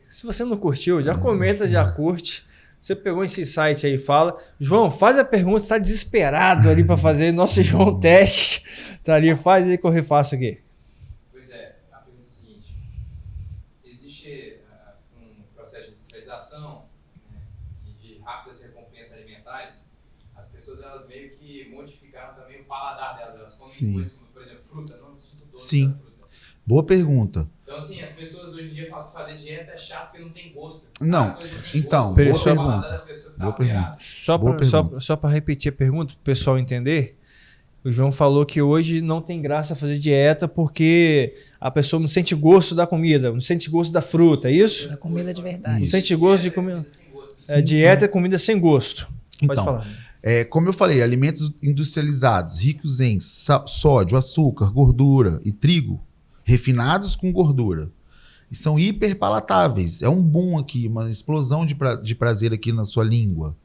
Se você não curtiu, já comenta, já curte. Você pegou esse site aí e fala. João, faz a pergunta, está desesperado ali para fazer. Nosso João teste. Tá ali, faz aí que eu refaço aqui. E de rápidas recompensas alimentares, as pessoas elas meio que modificaram também o paladar delas. Elas comem coisas como, por exemplo, fruta, não sinto doce da fruta. Boa pergunta. Então, assim, as pessoas hoje em dia falam que fazer dieta é chato porque não tem gosto. Não, então, boa pergunta. Só para repetir a pergunta, para o pessoal entender, o João falou que hoje não tem graça fazer dieta porque a pessoa não sente gosto da comida, não sente gosto da fruta, é isso? Da comida de verdade. Não sente gosto de comida. Dieta é comida sem gosto. Pode então, falar. Como eu falei, alimentos industrializados, ricos em sódio, açúcar, gordura e trigo, refinados com gordura. E são hiperpalatáveis. É um boom aqui, uma explosão de prazer aqui na sua língua.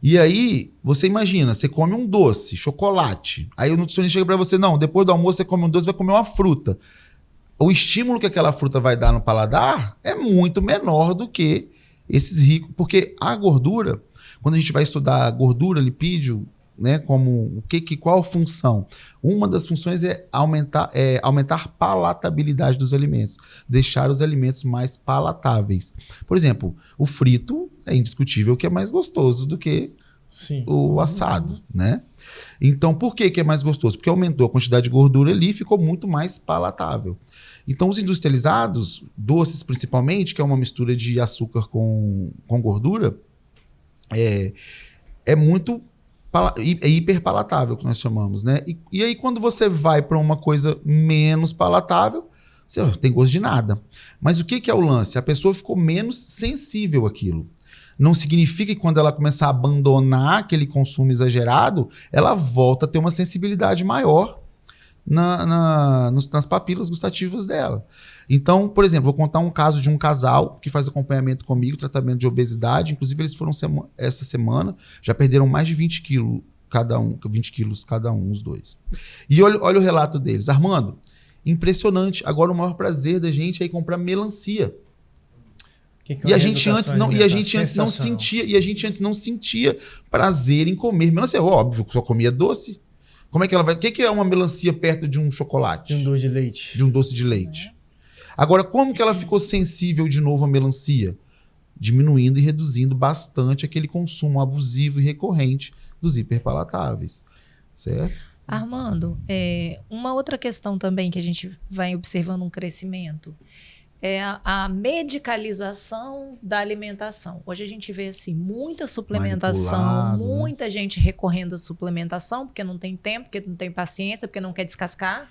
E aí, você imagina, você come um doce, chocolate. Aí o nutricionista chega para você, não, depois do almoço você come um doce, vai comer uma fruta. O estímulo que aquela fruta vai dar no paladar é muito menor do que esses ricos. Porque a gordura, quando a gente vai estudar gordura, lipídio, né, como qual a função? Uma das funções é aumentar a palatabilidade dos alimentos, deixar os alimentos mais palatáveis. Por exemplo, o frito é indiscutível que é mais gostoso do que o assado, né? Então, por que é mais gostoso? Porque aumentou a quantidade de gordura ali e ficou muito mais palatável. Então, os industrializados, doces principalmente, que é uma mistura de açúcar com gordura, é muito é hiperpalatável, que nós chamamos, né? E aí, quando você vai para uma coisa menos palatável, você tem gosto de nada. Mas o que é o lance? A pessoa ficou menos sensível àquilo. Não significa que quando ela começar a abandonar aquele consumo exagerado, ela volta a ter uma sensibilidade maior nas papilas gustativas dela. Então, por exemplo, vou contar um caso de um casal que faz acompanhamento comigo, tratamento de obesidade. Inclusive, eles foram essa semana, já perderam mais de 20 quilos cada um, os dois. E olha o relato deles. Armando, impressionante. Agora o maior prazer da gente é ir comprar melancia. E a gente antes não sentia prazer em comer melancia. Óbvio, só comia doce. Como é que ela vai? O que é uma melancia perto de um chocolate? De um doce de leite. De um doce de leite. Agora, como que ela ficou sensível de novo à melancia? Diminuindo e reduzindo bastante aquele consumo abusivo e recorrente dos hiperpalatáveis. Certo? Armando, uma outra questão também que a gente vai observando um crescimento é a medicalização da alimentação. Hoje a gente vê assim, muita suplementação, manipulado, muita gente recorrendo à suplementação porque não tem tempo, porque não tem paciência, porque não quer descascar.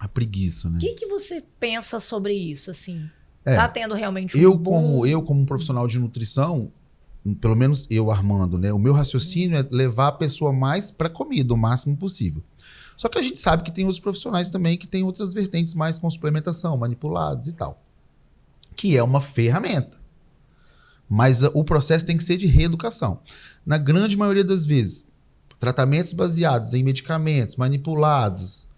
A preguiça, né? O que você pensa sobre isso? Assim, É, tá tendo realmente eu como profissional de nutrição, pelo menos eu, Armando, né? O meu raciocínio é levar a pessoa mais para comida, o máximo possível. Só que a gente sabe que tem outros profissionais também que têm outras vertentes mais com suplementação, manipulados e tal. Que é uma ferramenta. Mas o processo tem que ser de reeducação. Na grande maioria das vezes, tratamentos baseados em medicamentos, manipulados,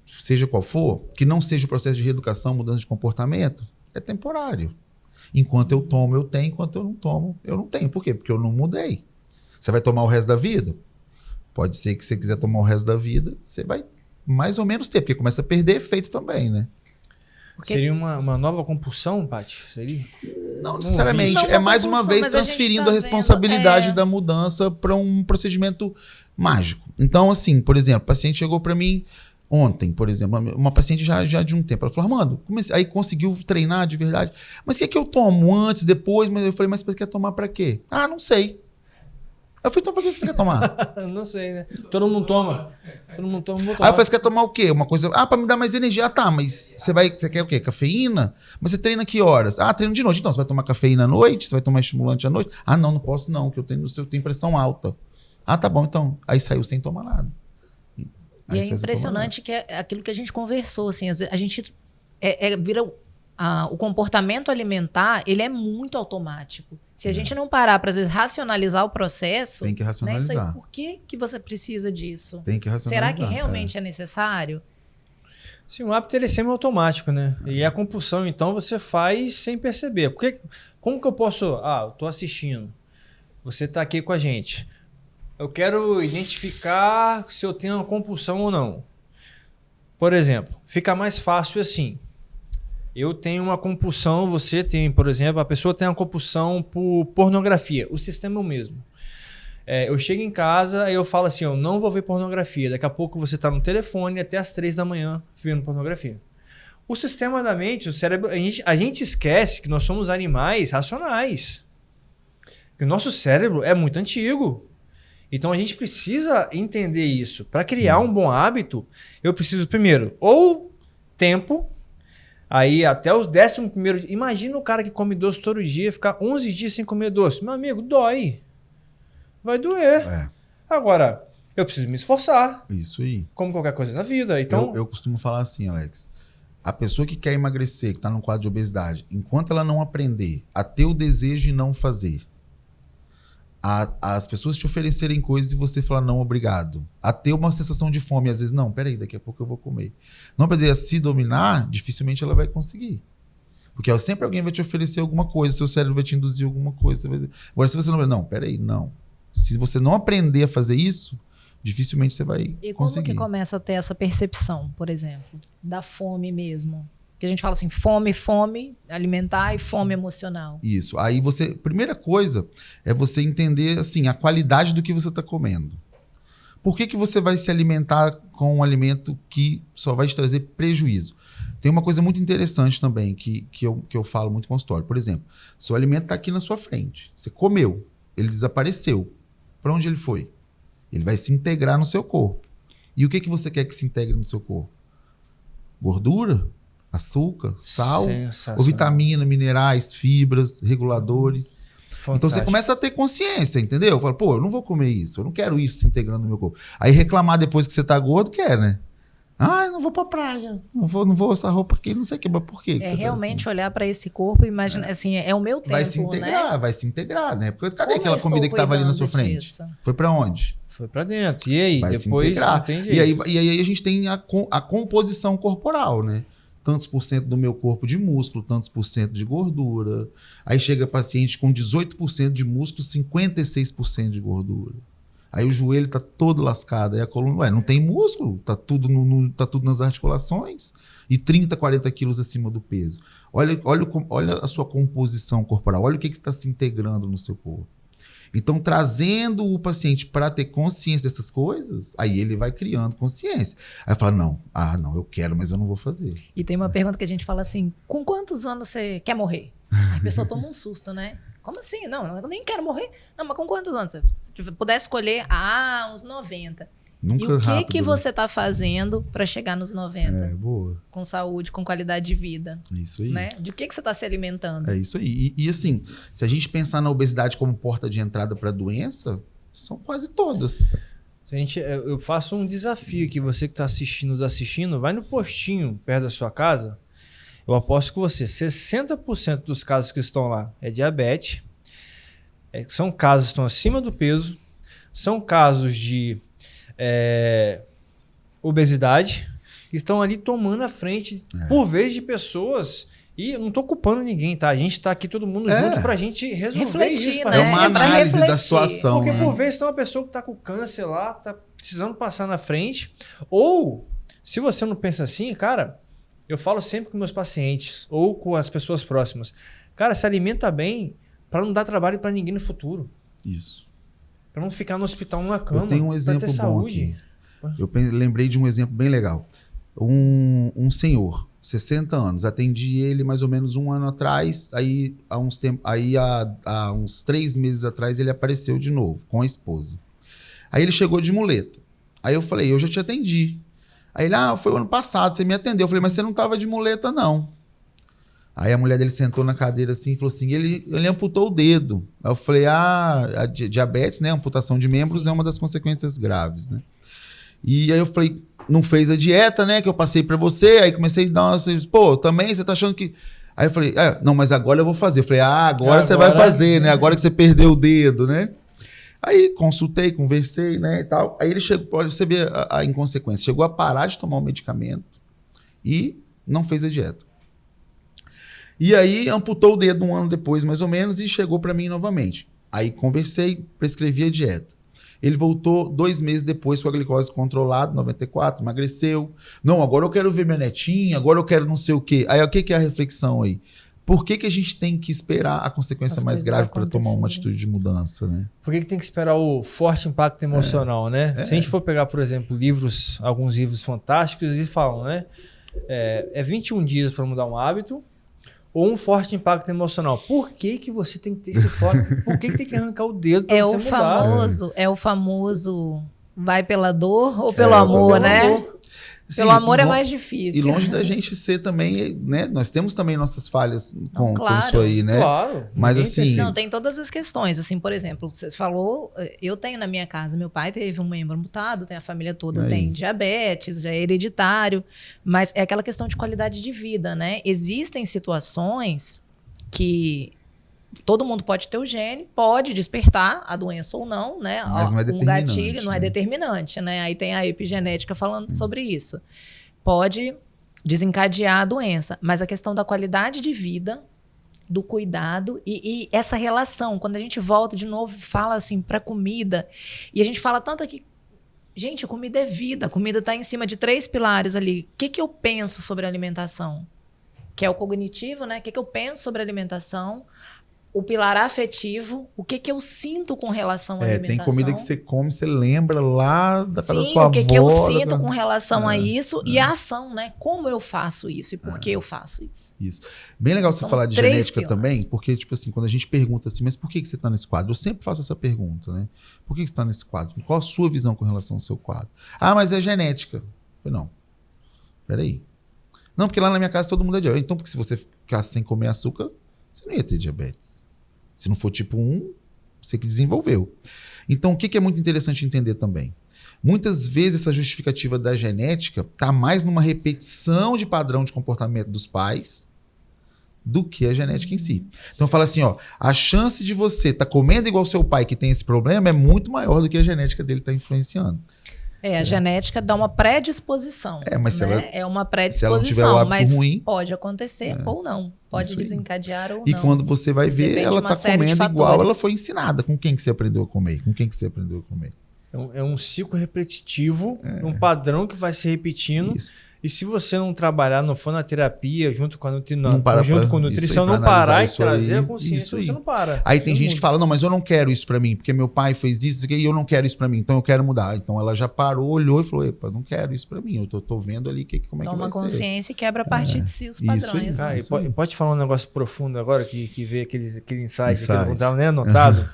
seja qual for, que não seja o processo de reeducação, mudança de comportamento, é temporário. Enquanto eu tomo, eu tenho. Enquanto eu não tomo, eu não tenho. Por quê? Porque eu não mudei. Você vai tomar o resto da vida? Pode ser que você quiser tomar o resto da vida, você vai mais ou menos ter, porque começa a perder efeito também, né? Seria uma nova compulsão, Paty? Seria? Não necessariamente. Não, É mais uma vez mas a gente transferindo tá a responsabilidade vendo, da mudança para um procedimento mágico. Então, assim, por exemplo, o paciente chegou para mim ontem, por exemplo, uma paciente já de um tempo. Ela falou, Armando, aí conseguiu treinar de verdade. Mas o que eu tomo antes, depois? Mas eu falei, mas você quer tomar para quê? Ah, não sei. Eu falei, então pra que você quer tomar? Não sei, né? Todo mundo toma. Todo mundo toma. Aí eu falei, você quer tomar o quê? Uma coisa... Ah, pra me dar mais energia. Ah, tá, mas você quer o quê? Cafeína? Mas você treina que horas? Ah, treino de noite. Então, você vai tomar cafeína à noite? Você vai tomar estimulante à noite? Ah, não posso não, que eu tenho pressão alta. Ah, tá bom, então. Aí saiu sem tomar nada. E é impressionante que é aquilo que a gente conversou, assim, a gente vira... o comportamento alimentar, ele é muito automático. Se a gente não parar para, às vezes, racionalizar o processo... Tem que racionalizar. Né, isso aí, por que você precisa disso? Tem que racionalizar. Será que realmente é necessário? Sim, o hábito ele é semi-automático, né? E a compulsão, então, você faz sem perceber. Como que eu posso... eu tô assistindo. Você tá aqui com a gente. Eu quero identificar se eu tenho uma compulsão ou não. Por exemplo, fica mais fácil assim. Eu tenho uma compulsão, você tem, por exemplo, a pessoa tem uma compulsão por pornografia. O sistema é o mesmo. Eu chego em casa e eu falo assim, eu não vou ver pornografia. Daqui a pouco você está no telefone até as 3 da manhã vendo pornografia. O sistema da mente, o cérebro, a gente esquece que nós somos animais racionais. Que o nosso cérebro é muito antigo. Então a gente precisa entender isso. Para criar um bom hábito, eu preciso primeiro, ou tempo... Aí até os 11º dia. Imagina o cara que come doce todo dia, ficar 11 dias sem comer doce. Meu amigo, dói. Vai doer. Agora, eu preciso me esforçar. Isso aí. Como qualquer coisa na vida. Então, eu costumo falar assim, Alex. A pessoa que quer emagrecer, que está no quadro de obesidade, enquanto ela não aprender a ter o desejo de não fazer, as pessoas te oferecerem coisas e você falar não, obrigado. A ter uma sensação de fome, às vezes, não, peraí, daqui a pouco eu vou comer. Não aprender a se dominar, dificilmente ela vai conseguir. Porque sempre alguém vai te oferecer alguma coisa, seu cérebro vai te induzir alguma coisa. Agora, se você não... peraí, não. Se você não aprender a fazer isso, dificilmente você vai conseguir. E como que começa a ter essa percepção, por exemplo, da fome mesmo? Que a gente fala assim, fome alimentar e fome emocional. Isso. Aí primeira coisa é você entender assim, a qualidade do que você está comendo. Por que você vai se alimentar com um alimento que só vai te trazer prejuízo? Tem uma coisa muito interessante também que eu falo muito com o consultório. Por exemplo, seu alimento está aqui na sua frente. Você comeu, ele desapareceu. Para onde ele foi? Ele vai se integrar no seu corpo. E o que você quer que se integre no seu corpo? Gordura, açúcar, sal, ou vitamina, minerais, fibras, reguladores. Fantástico. Então você começa a ter consciência, entendeu? Fala, pô, eu não vou comer isso, eu não quero isso se integrando no meu corpo. Aí reclamar depois que você tá gordo, quer, né? Ah, eu não vou pra praia, não vou essa roupa aqui, não sei o que, mas por quê? É realmente olhar para esse corpo e imaginar, assim, é o meu tempo, vai se integrar, né? vai se integrar, né? Porque cadê Como aquela eu estou comida que tava ali na sua cuidando frente? disso? Foi pra onde? Foi pra dentro. E aí? Vai se Depois integrar. não tem jeito. E aí a gente tem a composição corporal, né? Tantos por cento do meu corpo de músculo, tantos por cento de gordura. Aí chega paciente com 18% de músculo, 56% de gordura. Aí o joelho tá todo lascado. Aí a coluna, não tem músculo, tá tudo, tá tudo nas articulações. E 30, 40 quilos acima do peso. Olha a sua composição corporal, olha o que está se integrando no seu corpo. Então, trazendo o paciente para ter consciência dessas coisas, aí ele vai criando consciência. Aí fala, não, eu quero, mas eu não vou fazer. E tem uma pergunta que a gente fala assim, com quantos anos você quer morrer? Aí a pessoa toma um susto, né? Como assim? Não, eu nem quero morrer. Não, mas com quantos anos? Se pudesse escolher, uns 90. Nunca e o rápido, que né? você está fazendo para chegar nos 90? Boa. Com saúde, com qualidade de vida. É isso aí. Né? De que você está se alimentando? É isso aí. E assim, se a gente pensar na obesidade como porta de entrada para a doença, são quase todas. Eu faço um desafio aqui, você que está nos assistindo, vai no postinho perto da sua casa. Eu aposto com você, 60% dos casos que estão lá é diabetes, são casos que estão acima do peso, são casos de obesidade, que estão ali tomando a frente, por vez de pessoas, e eu não estou culpando ninguém, tá? A gente está aqui todo mundo junto pra gente resolver refletir, isso. né? É uma análise da refletir. situação. Porque né? por vezes tem uma pessoa que está com câncer lá, está precisando passar na frente, ou se você não pensa assim, cara, eu falo sempre com meus pacientes ou com as pessoas próximas, cara, se alimenta bem para não dar trabalho para ninguém no futuro. Isso. Para não ficar no hospital numa cama. Eu tenho um exemplo ter bom saúde. aqui. Eu lembrei de um exemplo bem legal. Um senhor, 60 anos, atendi ele mais ou menos um ano atrás, aí há uns 3 meses atrás ele apareceu de novo com a esposa. Aí ele chegou de muleta. Aí eu falei, eu já te atendi. Aí ele, foi o ano passado, você me atendeu. Eu falei, mas você não estava de muleta, não. Aí a mulher dele sentou na cadeira assim e falou assim, ele amputou o dedo. Aí eu falei, a diabetes, né, amputação de membros é uma das consequências graves, né? E aí eu falei, não fez a dieta, né, que eu passei pra você. Aí comecei a dar uma, também você tá achando que... Aí eu falei, não, mas agora eu vou fazer. Eu falei, agora você vai fazer, né, agora que você perdeu o dedo, né? Aí consultei, conversei, né, e tal. Aí ele chegou, pode você ver a inconsequência, chegou a parar de tomar o medicamento e não fez a dieta. E aí amputou o dedo um ano depois, mais ou menos, e chegou para mim novamente. Aí conversei, prescrevi a dieta. Ele voltou 2 meses depois com a glicose controlada, 94, emagreceu. Não, agora eu quero ver minha netinha, agora eu quero não sei o quê. Aí o que é a reflexão aí? Por que a gente tem que esperar a consequência mais grave para tomar uma atitude de mudança, né? Por que tem que esperar o forte impacto emocional, né? Se a gente for pegar, por exemplo, alguns livros fantásticos, eles falam, né? 21 dias para mudar um hábito ou um forte impacto emocional. Por que você tem que ter esse forte? Por que tem que arrancar o dedo para você mudar? É o famoso vai pela dor ou pelo amor, né? Sim, pelo amor é mais difícil. E longe da gente ser também, né? Nós temos também nossas falhas com isso aí, né? Claro. Mas assim... Não, tem todas as questões. Assim, por exemplo, você falou, eu tenho na minha casa, meu pai teve um membro amputado, tem a família toda, tem diabetes, já é hereditário, mas é aquela questão de qualidade de vida, né? Existem situações que todo mundo pode ter o gene, pode despertar a doença ou não, né? Mas não é um gatilho não é determinante, né? Aí tem a epigenética falando sobre isso. Pode desencadear a doença, mas a questão da qualidade de vida, do cuidado e essa relação, quando a gente volta de novo, fala assim para comida, e a gente fala tanto aqui, gente, a comida é vida, a comida está em cima de 3 pilares ali. O que eu penso sobre a alimentação? Que é o cognitivo, né? O que eu penso sobre a alimentação? o pilar afetivo, o que eu sinto com relação à alimentação. Tem comida que você come, você lembra lá daquela Sim, sua avó. o que eu sinto com relação a isso e a ação, né? Como eu faço isso e por que eu faço isso. Isso. Bem legal você falar de 3 genética pilares. também, porque, tipo assim, quando a gente pergunta assim, mas por que você tá nesse quadro? Eu sempre faço essa pergunta, né? Por que você tá nesse quadro? Qual a sua visão com relação ao seu quadro? Ah, mas é genética. Eu falei, não. Peraí. Não, porque lá na minha casa todo mundo é diabético. Então, porque se você ficasse sem comer açúcar, você não ia ter diabetes. Se não for tipo 1, você que desenvolveu. Então, o que é muito interessante entender também? Muitas vezes essa justificativa da genética está mais numa repetição de padrão de comportamento dos pais do que a genética em si. Então, fala assim, ó, a chance de você estar comendo igual seu pai que tem esse problema é muito maior do que a genética dele está influenciando. A genética dá uma predisposição. Mas se né? ela, é uma se ela não tiver o predisposição, hábito mas ruim, pode acontecer ou não. Pode Isso aí. desencadear ou e não. quando você vai ver, Depende ela de uma está série de comendo igual fatores. ela foi ensinada. Com quem que você aprendeu a comer? Com quem que você aprendeu a comer? É um ciclo repetitivo, um padrão que vai se repetindo. Isso. E se você não trabalhar, não for na terapia, junto com a Não nutrição, não pra parar analisar e isso trazer aí, a consciência, isso aí. você não para. Aí tem Não gente muda. que fala, não, mas eu não quero isso pra mim, porque meu pai fez isso e eu não quero isso pra mim, então eu quero mudar. Então ela já parou, olhou e falou, epa, não quero isso pra mim, eu tô vendo ali como é que Toma vai ser. consciência e quebra a partir de si os Isso aí. padrões. né? Ah, e Isso aí. pode falar um negócio profundo agora, que vê aquele insight que eu Insight. não estava nem anotado.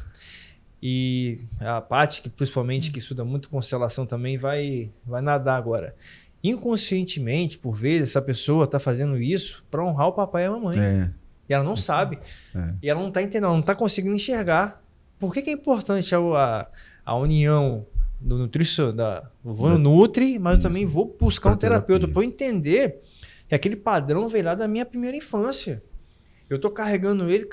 E a Paty, que principalmente que estuda muito constelação também, vai nadar agora. Inconscientemente, por vezes, essa pessoa está fazendo isso para honrar o papai e a mamãe. E ela não sabe. E ela não está entendendo, ela não está conseguindo enxergar. Por que é importante a união do nutricionista? Eu vou no Nutri, mas eu também vou buscar um terapeuta para eu entender que aquele padrão veio lá da minha primeira infância. Eu tô carregando ele.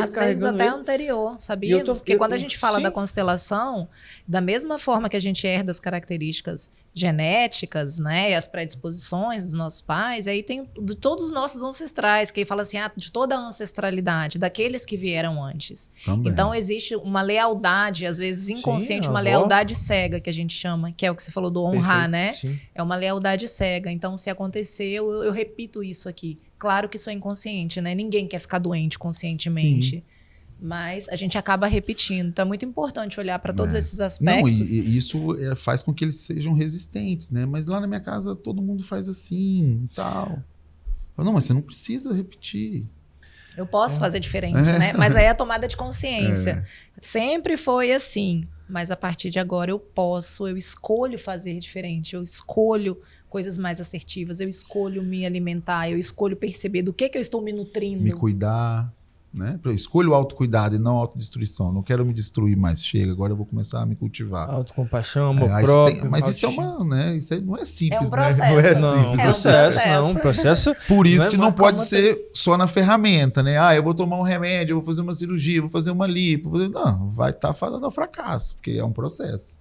Às vezes até anterior, sabia? Porque quando a gente fala da constelação, da mesma forma que a gente herda as características genéticas, né, e as predisposições dos nossos pais, aí tem de todos os nossos ancestrais, que aí fala assim, de toda a ancestralidade, daqueles que vieram antes. Também. Então existe uma lealdade, às vezes inconsciente, uma avó. lealdade cega que a gente chama, que é o que você falou do honrar, né? Sim. É uma lealdade cega. Então, se acontecer, eu repito isso aqui. Claro que isso é inconsciente, né? Ninguém quer ficar doente conscientemente. Sim. Mas a gente acaba repetindo. Então é muito importante olhar para todos esses aspectos. Não, e isso faz com que eles sejam resistentes, né? Mas lá na minha casa todo mundo faz assim e tal. Não, mas você não precisa repetir. Eu posso fazer diferente, né? Mas aí é a tomada de consciência. Sempre foi assim. Mas a partir de agora eu escolho fazer diferente. Eu escolho coisas mais assertivas. Eu escolho me alimentar. Eu escolho perceber do que eu estou me nutrindo. Me cuidar. Né? Eu escolho o autocuidado e não a autodestruição. Não quero me destruir mais. Chega, agora eu vou começar a me cultivar. Autocompaixão, amor próprio. Mas isso isso aí não é simples, é um processo. né? Não é Não, simples. um processo. Por isso não que é não pode como ser só na ferramenta, né? Eu vou tomar um remédio, eu vou fazer uma cirurgia, eu vou fazer uma lipo. Não, vai estar fadando ao fracasso, porque é um processo.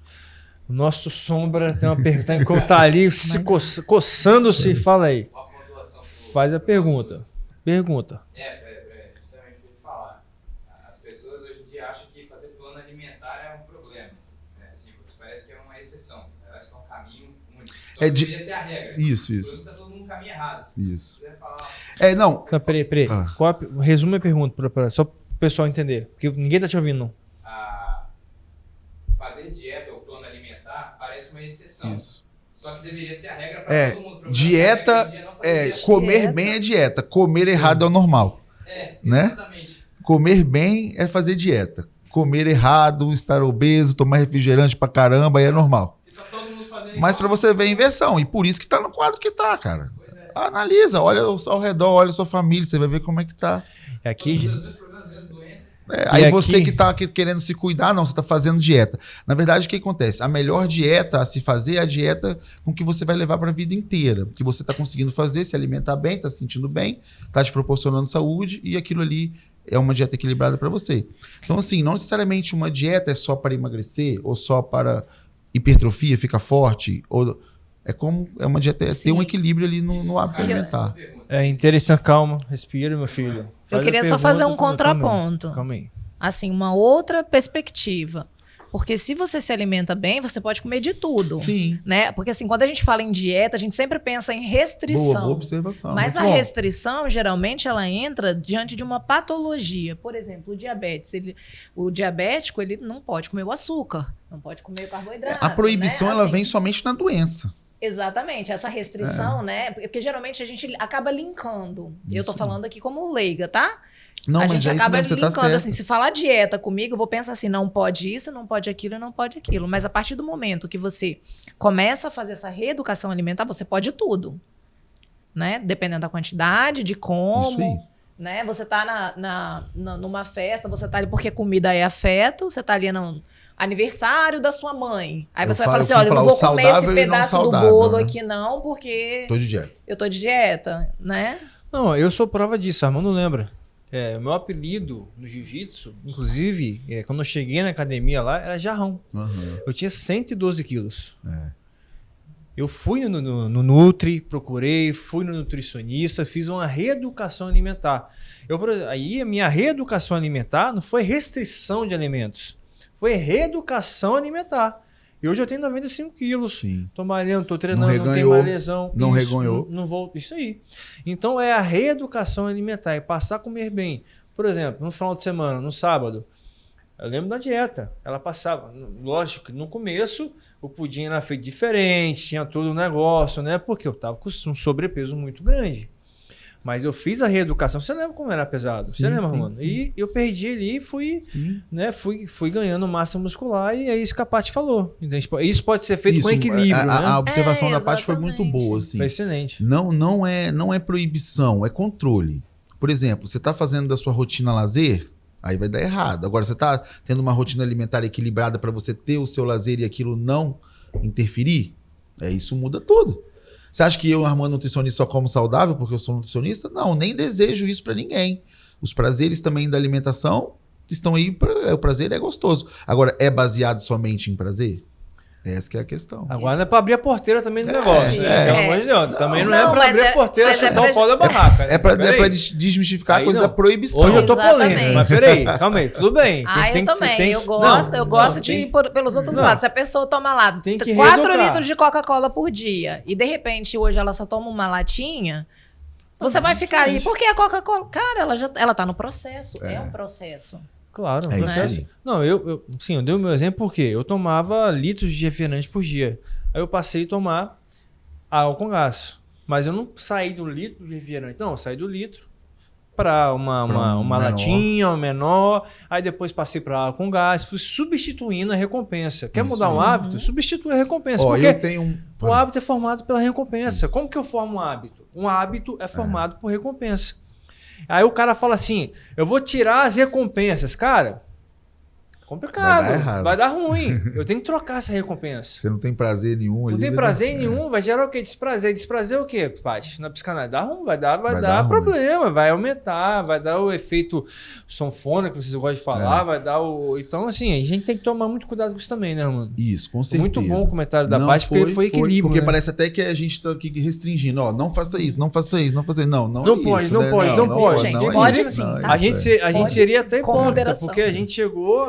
O nosso Sombra tem uma pergunta, tá ali se coçando-se. Fala aí. Uma pontuação pro- Faz a pergunta. Pergunta. Justamente o que eu ia falar. As pessoas hoje em dia acham que fazer plano alimentar é um problema. Né? Assim, parece que é uma exceção. Eu acho que é um caminho único. Só que deveria ser a regra. Isso. Tá todo mundo no caminho errado. Isso. Você vai falar, Não. Não, peraí. Resume a pergunta, só para o pessoal entender. Porque ninguém tá te ouvindo, não. fazer dieta ou plano alimentar parece uma exceção. Isso. Só que deveria ser a regra para todo mundo. Dieta, comer bem é dieta. Comer errado é o normal. Né? Exatamente. Comer bem é fazer dieta. Comer errado, estar obeso, tomar refrigerante pra caramba, aí é normal. E tá todo mundo fazendo Mas pra igual. você ver a inversão. E por isso que tá no quadro que tá, cara. Analisa, olha ao redor, olha a sua família, você vai ver como é que tá. Aqui, Os meus problemas, as minhas doenças. Aí aqui- você que tá aqui querendo se cuidar, não, você tá fazendo dieta. Na verdade, o que acontece? A melhor dieta a se fazer é a dieta com que você vai levar para a vida inteira. Que você tá conseguindo fazer, se alimentar bem, tá se sentindo bem, tá te proporcionando saúde e aquilo ali é uma dieta equilibrada para você. Então, assim, não necessariamente uma dieta é só para emagrecer ou só para hipertrofia, ficar forte. É uma dieta, ter um equilíbrio ali no hábito alimentar. é interessante. Calma, respira, meu filho. Eu queria só fazer um contraponto. Calma aí. Assim, uma outra perspectiva. Porque se você se alimenta bem, você pode comer de tudo. Sim. Né? Porque assim, quando a gente fala em dieta, a gente sempre pensa em restrição. Boa observação. Mas muito a bom. restrição, geralmente, ela entra diante de uma patologia. Por exemplo, o diabetes. O diabético, ele não pode comer o açúcar, não pode comer o carboidrato. A proibição, né? ela Assim, vem somente na doença. Exatamente, essa restrição, né? Porque geralmente a gente acaba linkando. Eu tô Isso. falando aqui como leiga, tá? Não, a mas gente é isso acaba mesmo, você tá linkando certo. assim, se falar dieta comigo, eu vou pensar assim, não pode isso, não pode aquilo, não pode aquilo. Mas a partir do momento que você começa a fazer essa reeducação alimentar, você pode tudo, né? Dependendo da quantidade, de como, Isso aí. né? Você tá numa festa, você tá ali porque comida é afeto, você tá ali no aniversário da sua mãe. Aí você vai falar assim, olha, eu não vou comer esse pedaço do bolo aqui não, porque Tô de dieta. eu tô de dieta, né? Não, eu sou prova disso, Armando lembra. O meu apelido no jiu-jitsu, inclusive, quando eu cheguei na academia lá, era jarrão. Uhum. Eu tinha 112 quilos. É. Eu fui no Nutri, procurei, fui no nutricionista, fiz uma reeducação alimentar. Aí a minha reeducação alimentar não foi restrição de alimentos, foi reeducação alimentar. E hoje eu tenho 95 quilos. Sim. Tô malhando, tô treinando, não tenho reganhou, mais lesão. não reganhou. Não vou. Isso aí. Então é a reeducação alimentar, é passar a comer bem. Por exemplo, no final de semana, no sábado, eu lembro da dieta. Ela passava, lógico que no começo o pudim era feito diferente, tinha todo o negócio, né? Porque eu tava com um sobrepeso muito grande. Mas eu fiz a reeducação. Você lembra como era pesado? Sim, Você lembra, sim, mano? sim. E eu perdi ali e fui, Sim. né? Fui ganhando massa muscular e é isso que a Paty falou. Isso pode ser feito com equilíbrio, a né? observação da Paty foi muito exatamente. boa, assim. Foi excelente. Não é proibição, é controle. Por exemplo, você está fazendo da sua rotina lazer, aí vai dar errado. Agora, você está tendo uma rotina alimentar equilibrada para você ter o seu lazer e aquilo não interferir, isso muda tudo. Você acha que eu, Armando, nutricionista, só como saudável porque eu sou nutricionista? Não, nem desejo isso para ninguém. Os prazeres também da alimentação estão aí, o prazer é gostoso. Agora, é baseado somente em prazer? Essa que é a questão. Agora não é pra abrir a porteira também do negócio. Pelo amor de Deus. Também não é pra mas abrir a porteira e chutar o pau da barraca. É pra desmistificar a Aí coisa não. da proibição. Hoje eu tô Exatamente. polêmico, mas peraí, calma aí, tudo bem. Eu também. Eu gosto de ir pelos outros Não. lados. Se a pessoa toma lá Tem que 4 reeducar. litros de Coca-Cola por dia e de repente hoje ela só toma uma latinha, você vai ficar aí. Porque a Coca-Cola, cara, ela tá no processo. É um processo. Claro, É isso processo. aí. Não, eu dei o meu exemplo porque eu tomava litros de refrigerante por dia. Aí eu passei a tomar água com gás. Mas eu não saí do litro de refrigerante. Não, eu saí do litro para uma menor. latinha, uma menor. Aí depois passei para água com gás. Fui substituindo a recompensa. Quer Isso mudar um aí. hábito? Substitui a recompensa. Ó, porque eu tenho um... o hábito é formado pela recompensa. Isso. Como que eu formo um hábito? Um hábito é formado por recompensa. Aí o cara fala assim, eu vou tirar as recompensas. Cara, é complicado. Vai dar errado. Vai dar ruim. Eu tenho que trocar essa recompensa. Você não tem prazer nenhum ali. Não tem vai prazer dar- nenhum, vai gerar o quê? Desprazer. Desprazer o quê, Paty? Na psicanálise? Dá ruim, vai dar dar ruim. problema, vai aumentar, vai dar o efeito sanfona que vocês gostam de falar, vai dar o... Então, assim, a gente tem que tomar muito cuidado com isso também, né, mano? Isso, com certeza. Muito bom o comentário da Não, Paty, porque foi equilíbrio, Porque né? parece até que a gente tá aqui restringindo. Ó, não faça isso, não faça isso, não faça isso. Não Não é pode, isso, não né? pode, não pode. Gente, não é pode isso, sim, não é tá? A isso, gente, a gente Pode, seria até com hipócrita, moderação. porque a gente chegou,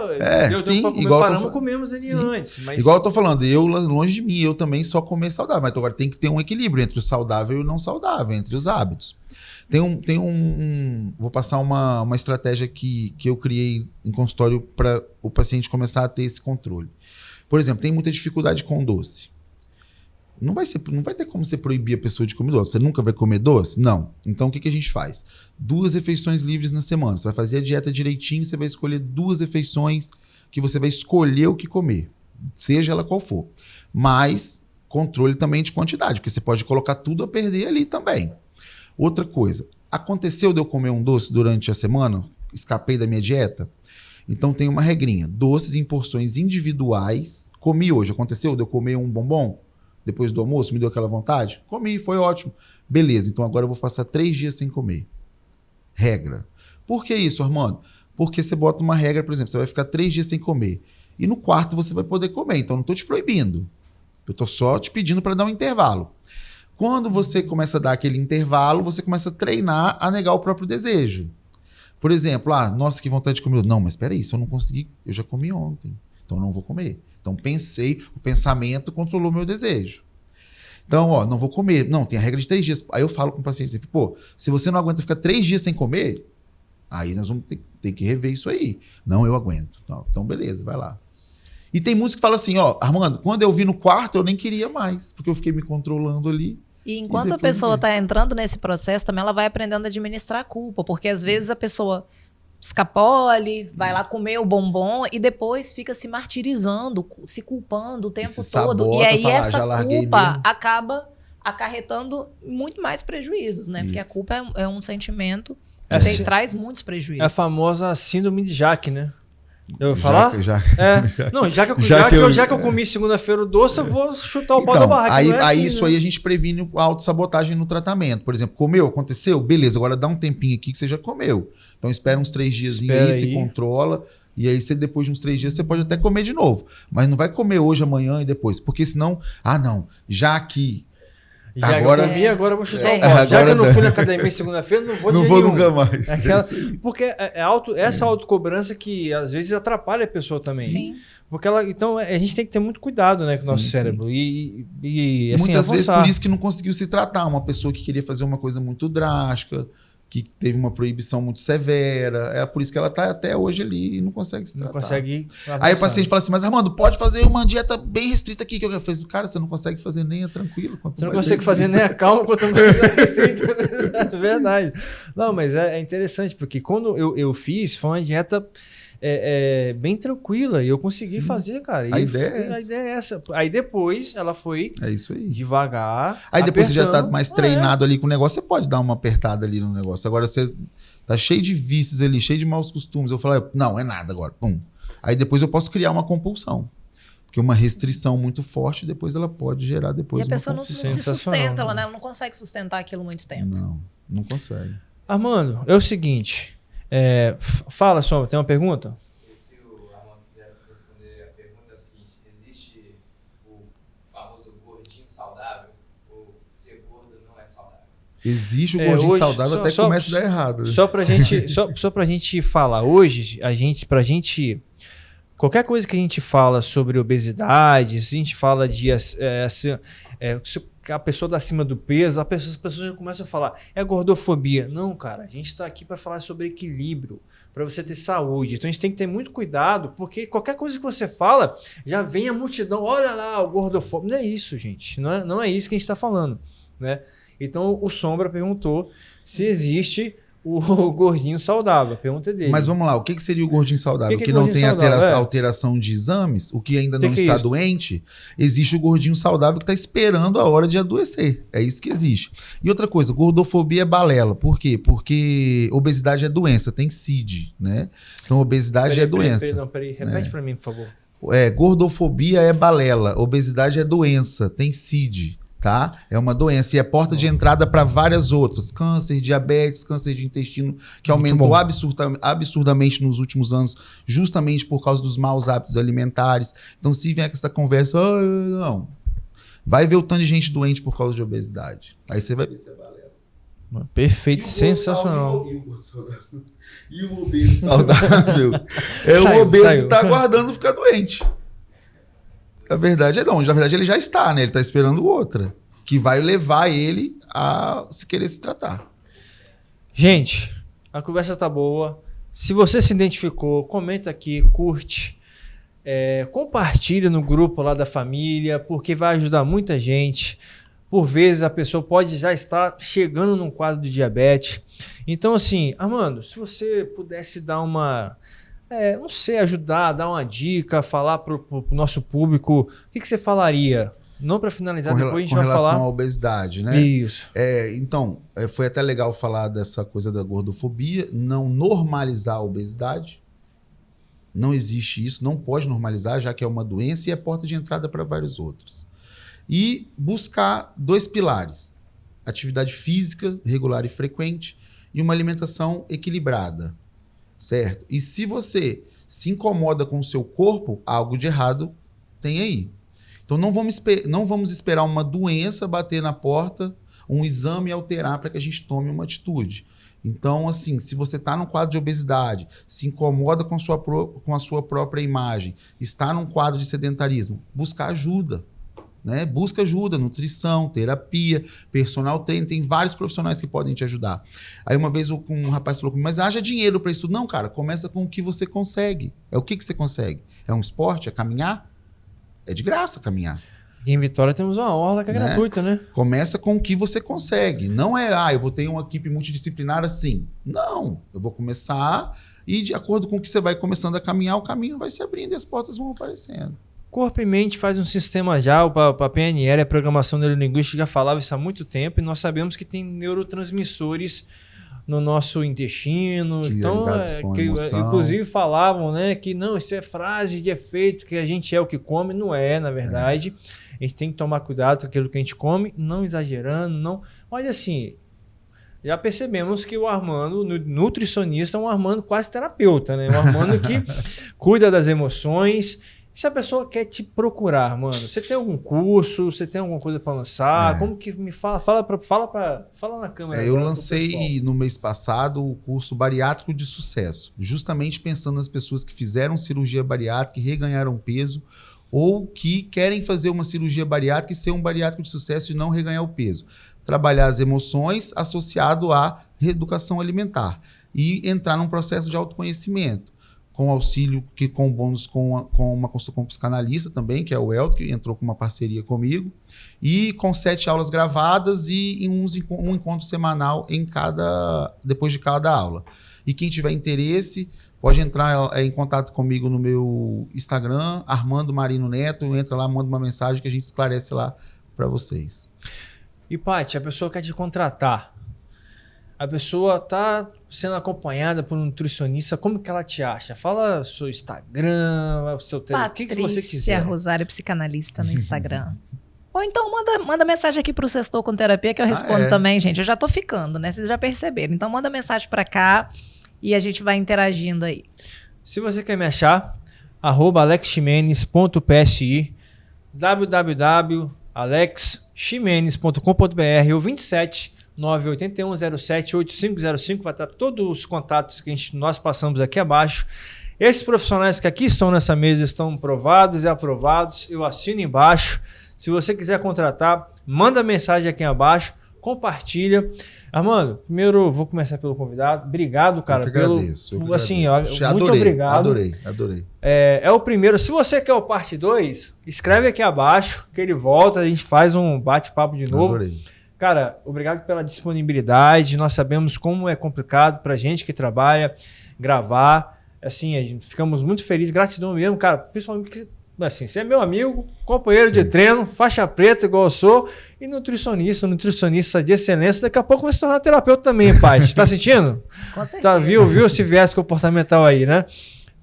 deu sim, tempo pra comer, igual eu tô paramos, fa- comemos ali Sim. antes. Mas Igual eu tô falando, eu longe de mim, eu também só comer saudável. Mas agora tem que ter um equilíbrio entre o saudável e o não saudável, entre os hábitos. Vou passar uma estratégia que eu criei em consultório para o paciente começar a ter esse controle. Por exemplo, tem muita dificuldade com doce. Não vai ter como você proibir a pessoa de comer doce. Você nunca vai comer doce? Não. Então o que a gente faz? 2 refeições livres na semana. Você vai fazer a dieta direitinho, você vai escolher 2 refeições que você vai escolher o que comer, seja ela qual for. Mas controle também de quantidade, porque você pode colocar tudo a perder ali também. Outra coisa, aconteceu de eu comer um doce durante a semana? Escapei da minha dieta? Então tem uma regrinha, doces em porções individuais. Comi hoje, aconteceu de eu comer um bombom? Depois do almoço, me deu aquela vontade? Comi, foi ótimo. Beleza, então agora eu vou passar 3 dias sem comer. Regra. Por que isso, Armando? Porque você bota uma regra, por exemplo, você vai ficar 3 dias sem comer. E no quarto você vai poder comer. Então, não estou te proibindo. Eu estou só te pedindo para dar um intervalo. Quando você começa a dar aquele intervalo, você começa a treinar a negar o próprio desejo. Por exemplo, nossa, que vontade de comer. Não, mas espera aí, se eu não conseguir, eu já comi ontem. Então não vou comer. Então pensei, o pensamento controlou meu desejo. Então, ó, não vou comer. Não, tem a regra de 3 dias. Aí eu falo com o paciente, pô, se você não aguenta ficar 3 dias sem comer, aí nós vamos ter que rever isso aí. Não, eu aguento. Então, beleza, vai lá. E tem música que fala assim, ó, Armando, quando eu vi no quarto, eu nem queria mais, porque eu fiquei me controlando ali. E enquanto a pessoa está entrando nesse processo, também ela vai aprendendo a administrar a culpa, porque às vezes a pessoa escapole, vai lá comer o bombom e depois fica se martirizando, se culpando o tempo todo. Sabota, E aí fala, essa culpa mesmo. acaba acarretando muito mais prejuízos, né? Isso. Porque a culpa é um sentimento É, traz muitos prejuízos. É a famosa síndrome de Jaque, né? Eu vou falar? Não, já que eu comi segunda-feira o doce, eu vou chutar o pau da barraca. Aí isso aí a gente previne a autossabotagem no tratamento. Por exemplo, comeu, aconteceu? Beleza, agora dá um tempinho aqui que você já comeu. Então espera uns 3 dias aí, se controla. E aí, depois de uns 3 dias, você pode até comer de novo. Mas não vai comer hoje, amanhã e depois. Porque senão, já que... Já agora, que eu comi, agora eu vou chutar o pau. Já que eu não fui na academia segunda-feira, não vou nunca mais. Porque essa autocobrança que às vezes atrapalha a pessoa também. Sim. Porque então a gente tem que ter muito cuidado, né, com o nosso cérebro. E assim, muitas vezes por isso que não conseguiu se tratar. Uma pessoa que queria fazer uma coisa muito drástica, que teve uma proibição muito severa. É por isso que ela está até hoje ali e não consegue se tratar. Não consegue avançar. Aí o paciente fala assim, mas Armando, pode fazer uma dieta bem restrita aqui. Que eu falei, cara, você não consegue fazer nem a tranquilo. Você não consegue fazer nem a calma quanto mais a restrita. É verdade. Não, mas é interessante, porque quando eu fiz, foi uma dieta bem tranquila e eu consegui fazer, cara. A ideia é essa. Aí depois ela foi devagar. Aí depois você já tá mais treinado ali com o negócio, você pode dar uma apertada ali no negócio. Agora você tá cheio de vícios ali, cheio de maus costumes. Eu falo, não, é nada agora. Pum. Aí depois eu posso criar uma compulsão. Porque uma restrição muito forte, depois ela pode gerar depois uma compulsão. E a pessoa não se sustenta, ela não consegue sustentar aquilo muito tempo. Não consegue. Armando, é o seguinte... fala só, tem uma pergunta? Se o Armando quiser responder a pergunta, é o seguinte: existe o famoso gordinho saudável ou ser gordo não é saudável? Existe o gordinho saudável até que começa a dar errado. Só pra gente falar, hoje, qualquer coisa que a gente fala sobre obesidade, se a gente fala de a pessoa tá acima do peso, as pessoas já começam a falar, é gordofobia. Não, cara, a gente está aqui para falar sobre equilíbrio, para você ter saúde. Então a gente tem que ter muito cuidado, porque qualquer coisa que você fala, já vem a multidão, olha lá, o gordofóbico. Não é isso, gente. Não é isso que a gente está falando, né? Então o Sombra perguntou se existe o gordinho saudável. A pergunta é dele. Mas vamos lá, o que seria o gordinho saudável? Que não tem alteração de exames, o que ainda não está doente, existe o gordinho saudável que está esperando a hora de adoecer. É isso que existe. E outra coisa, gordofobia é balela. Por quê? Porque obesidade é doença, tem CID, né? Então obesidade é doença. Peraí, repete para mim, por favor. Gordofobia é balela, obesidade é doença, tem CID. Tá? É uma doença e é porta de entrada para várias outras. Câncer, diabetes, câncer de intestino, que aumentou absurdamente nos últimos anos, justamente por causa dos maus hábitos alimentares. Então, se vier com essa conversa, não. Vai ver o tanto de gente doente por causa de obesidade. Aí você vai ver se é balela. Perfeito, sensacional. E o obeso saudável é o obeso que está aguardando ficar doente. A verdade na verdade ele já está, né? Ele está esperando outra, que vai levar ele a se querer se tratar. Gente, a conversa tá boa. Se você se identificou, comenta aqui, curte, compartilha no grupo lá da família, porque vai ajudar muita gente. Por vezes a pessoa pode já estar chegando num quadro de diabetes. Então assim, Armando, se você pudesse dar uma... não sei, ajudar, dar uma dica, falar para o nosso público, o que você falaria? Não para finalizar, depois a gente vai falar. Com relação à obesidade, né? Isso. Então, foi até legal falar dessa coisa da gordofobia, não normalizar a obesidade. Não existe isso, não pode normalizar, já que é uma doença e é porta de entrada para vários outros. E buscar 2 pilares: atividade física regular e frequente e uma alimentação equilibrada. Certo? E se você se incomoda com o seu corpo, algo de errado tem aí. Então não vamos esperar uma doença bater na porta, um exame alterar para que a gente tome uma atitude. Então, assim, se você está num quadro de obesidade, se incomoda com a sua própria imagem, está num quadro de sedentarismo, busca ajuda. Né? Busca ajuda, nutrição, terapia, personal trainer, tem vários profissionais que podem te ajudar. Aí uma vez um rapaz falou comigo, mas haja dinheiro para isso. Não, cara, começa com o que você consegue. É o que você consegue? É um esporte? É caminhar? É de graça caminhar. E em Vitória temos uma orla que é gratuita, né? Começa com o que você consegue. Não é, eu vou ter uma equipe multidisciplinar assim. Não, eu vou começar e de acordo com o que você vai começando a caminhar, o caminho vai se abrindo e as portas vão aparecendo. Corpo e Mente faz um sistema já, para a PNL, a Programação Neurolinguística, já falava isso há muito tempo, e nós sabemos que tem neurotransmissores no nosso intestino. Que então, inclusive falavam, né, que não, isso é frase de efeito, que a gente é o que come. Não é, na verdade. A gente tem que tomar cuidado com aquilo que a gente come, não exagerando, não. Mas assim, já percebemos que o Armando, nutricionista, é um Armando quase terapeuta, né? Um Armando que cuida das emoções. Se a pessoa quer te procurar, mano, você tem algum curso, você tem alguma coisa para lançar? Como que me fala? Fala na câmera. Eu lancei no mês passado o curso Bariátrico de Sucesso, justamente pensando nas pessoas que fizeram cirurgia bariátrica e reganharam peso, ou que querem fazer uma cirurgia bariátrica e ser um bariátrico de sucesso e não reganhar o peso. Trabalhar as emoções associado à reeducação alimentar e entrar num processo de autoconhecimento. Com auxílio, com bônus com uma consulta com um psicanalista também, que é o Elton, que entrou com uma parceria comigo, e com 7 aulas gravadas e um encontro semanal depois de cada aula. E quem tiver interesse, pode entrar em contato comigo no meu Instagram, Armando Marino Neto, entra lá, manda uma mensagem que a gente esclarece lá para vocês. E, Paty, a pessoa quer te contratar. A pessoa está sendo acompanhada por um nutricionista, como que ela te acha? Fala seu Instagram, o seu telefone, o que você quiser. Patrícia Rosário, psicanalista no Instagram. Ou então manda mensagem aqui pro Sextou com Terapia que eu respondo também, gente. Eu já tô ficando, né? Vocês já perceberam. Então manda mensagem para cá e a gente vai interagindo aí. Se você quer me achar, @alexximenes.psi, www.alexximenes.com.br ou 27 981078505, vai estar todos os contatos que nós passamos aqui abaixo. Esses profissionais que aqui estão nessa mesa estão provados e aprovados, eu assino embaixo. Se você quiser contratar, manda mensagem aqui abaixo, compartilha. Armando, primeiro vou começar pelo convidado. Obrigado, cara. Eu que agradeço. Muito adorei, obrigado. Adorei. É o primeiro. Se você quer o parte 2, escreve aqui abaixo, que ele volta, a gente faz um bate-papo de novo. Adorei. Cara, obrigado pela disponibilidade. Nós sabemos como é complicado pra gente que trabalha gravar. Assim, ficamos muito felizes. Gratidão mesmo, cara. Principalmente, assim, você é meu amigo, companheiro de treino, faixa preta igual eu sou, e nutricionista de excelência. Daqui a pouco vai se tornar terapeuta também, Paty. Tá sentindo? Com certeza. Tá, viu esse viés comportamental aí, né?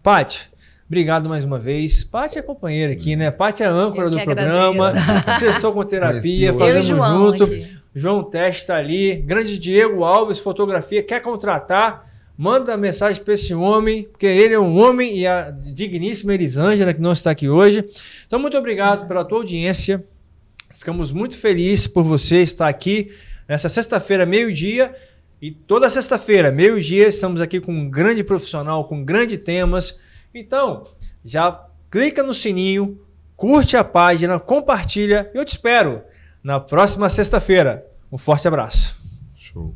Paty, obrigado mais uma vez. Paty é companheira aqui, né? Paty é a âncora do programa. Sextou com Terapia, fazemos junto. Aqui. João Teste tá ali. Grande Diego Alves, fotografia. Quer contratar? Manda mensagem para esse homem, porque ele é um homem, e a digníssima Elisângela, que não está aqui hoje. Então, muito obrigado pela tua audiência. Ficamos muito felizes por você estar aqui nessa sexta-feira, meio-dia. E toda sexta-feira, meio-dia, estamos aqui com um grande profissional, com grandes temas. Então, já clica no sininho, curte a página, compartilha. Eu te espero na próxima sexta-feira. Um forte abraço. Show.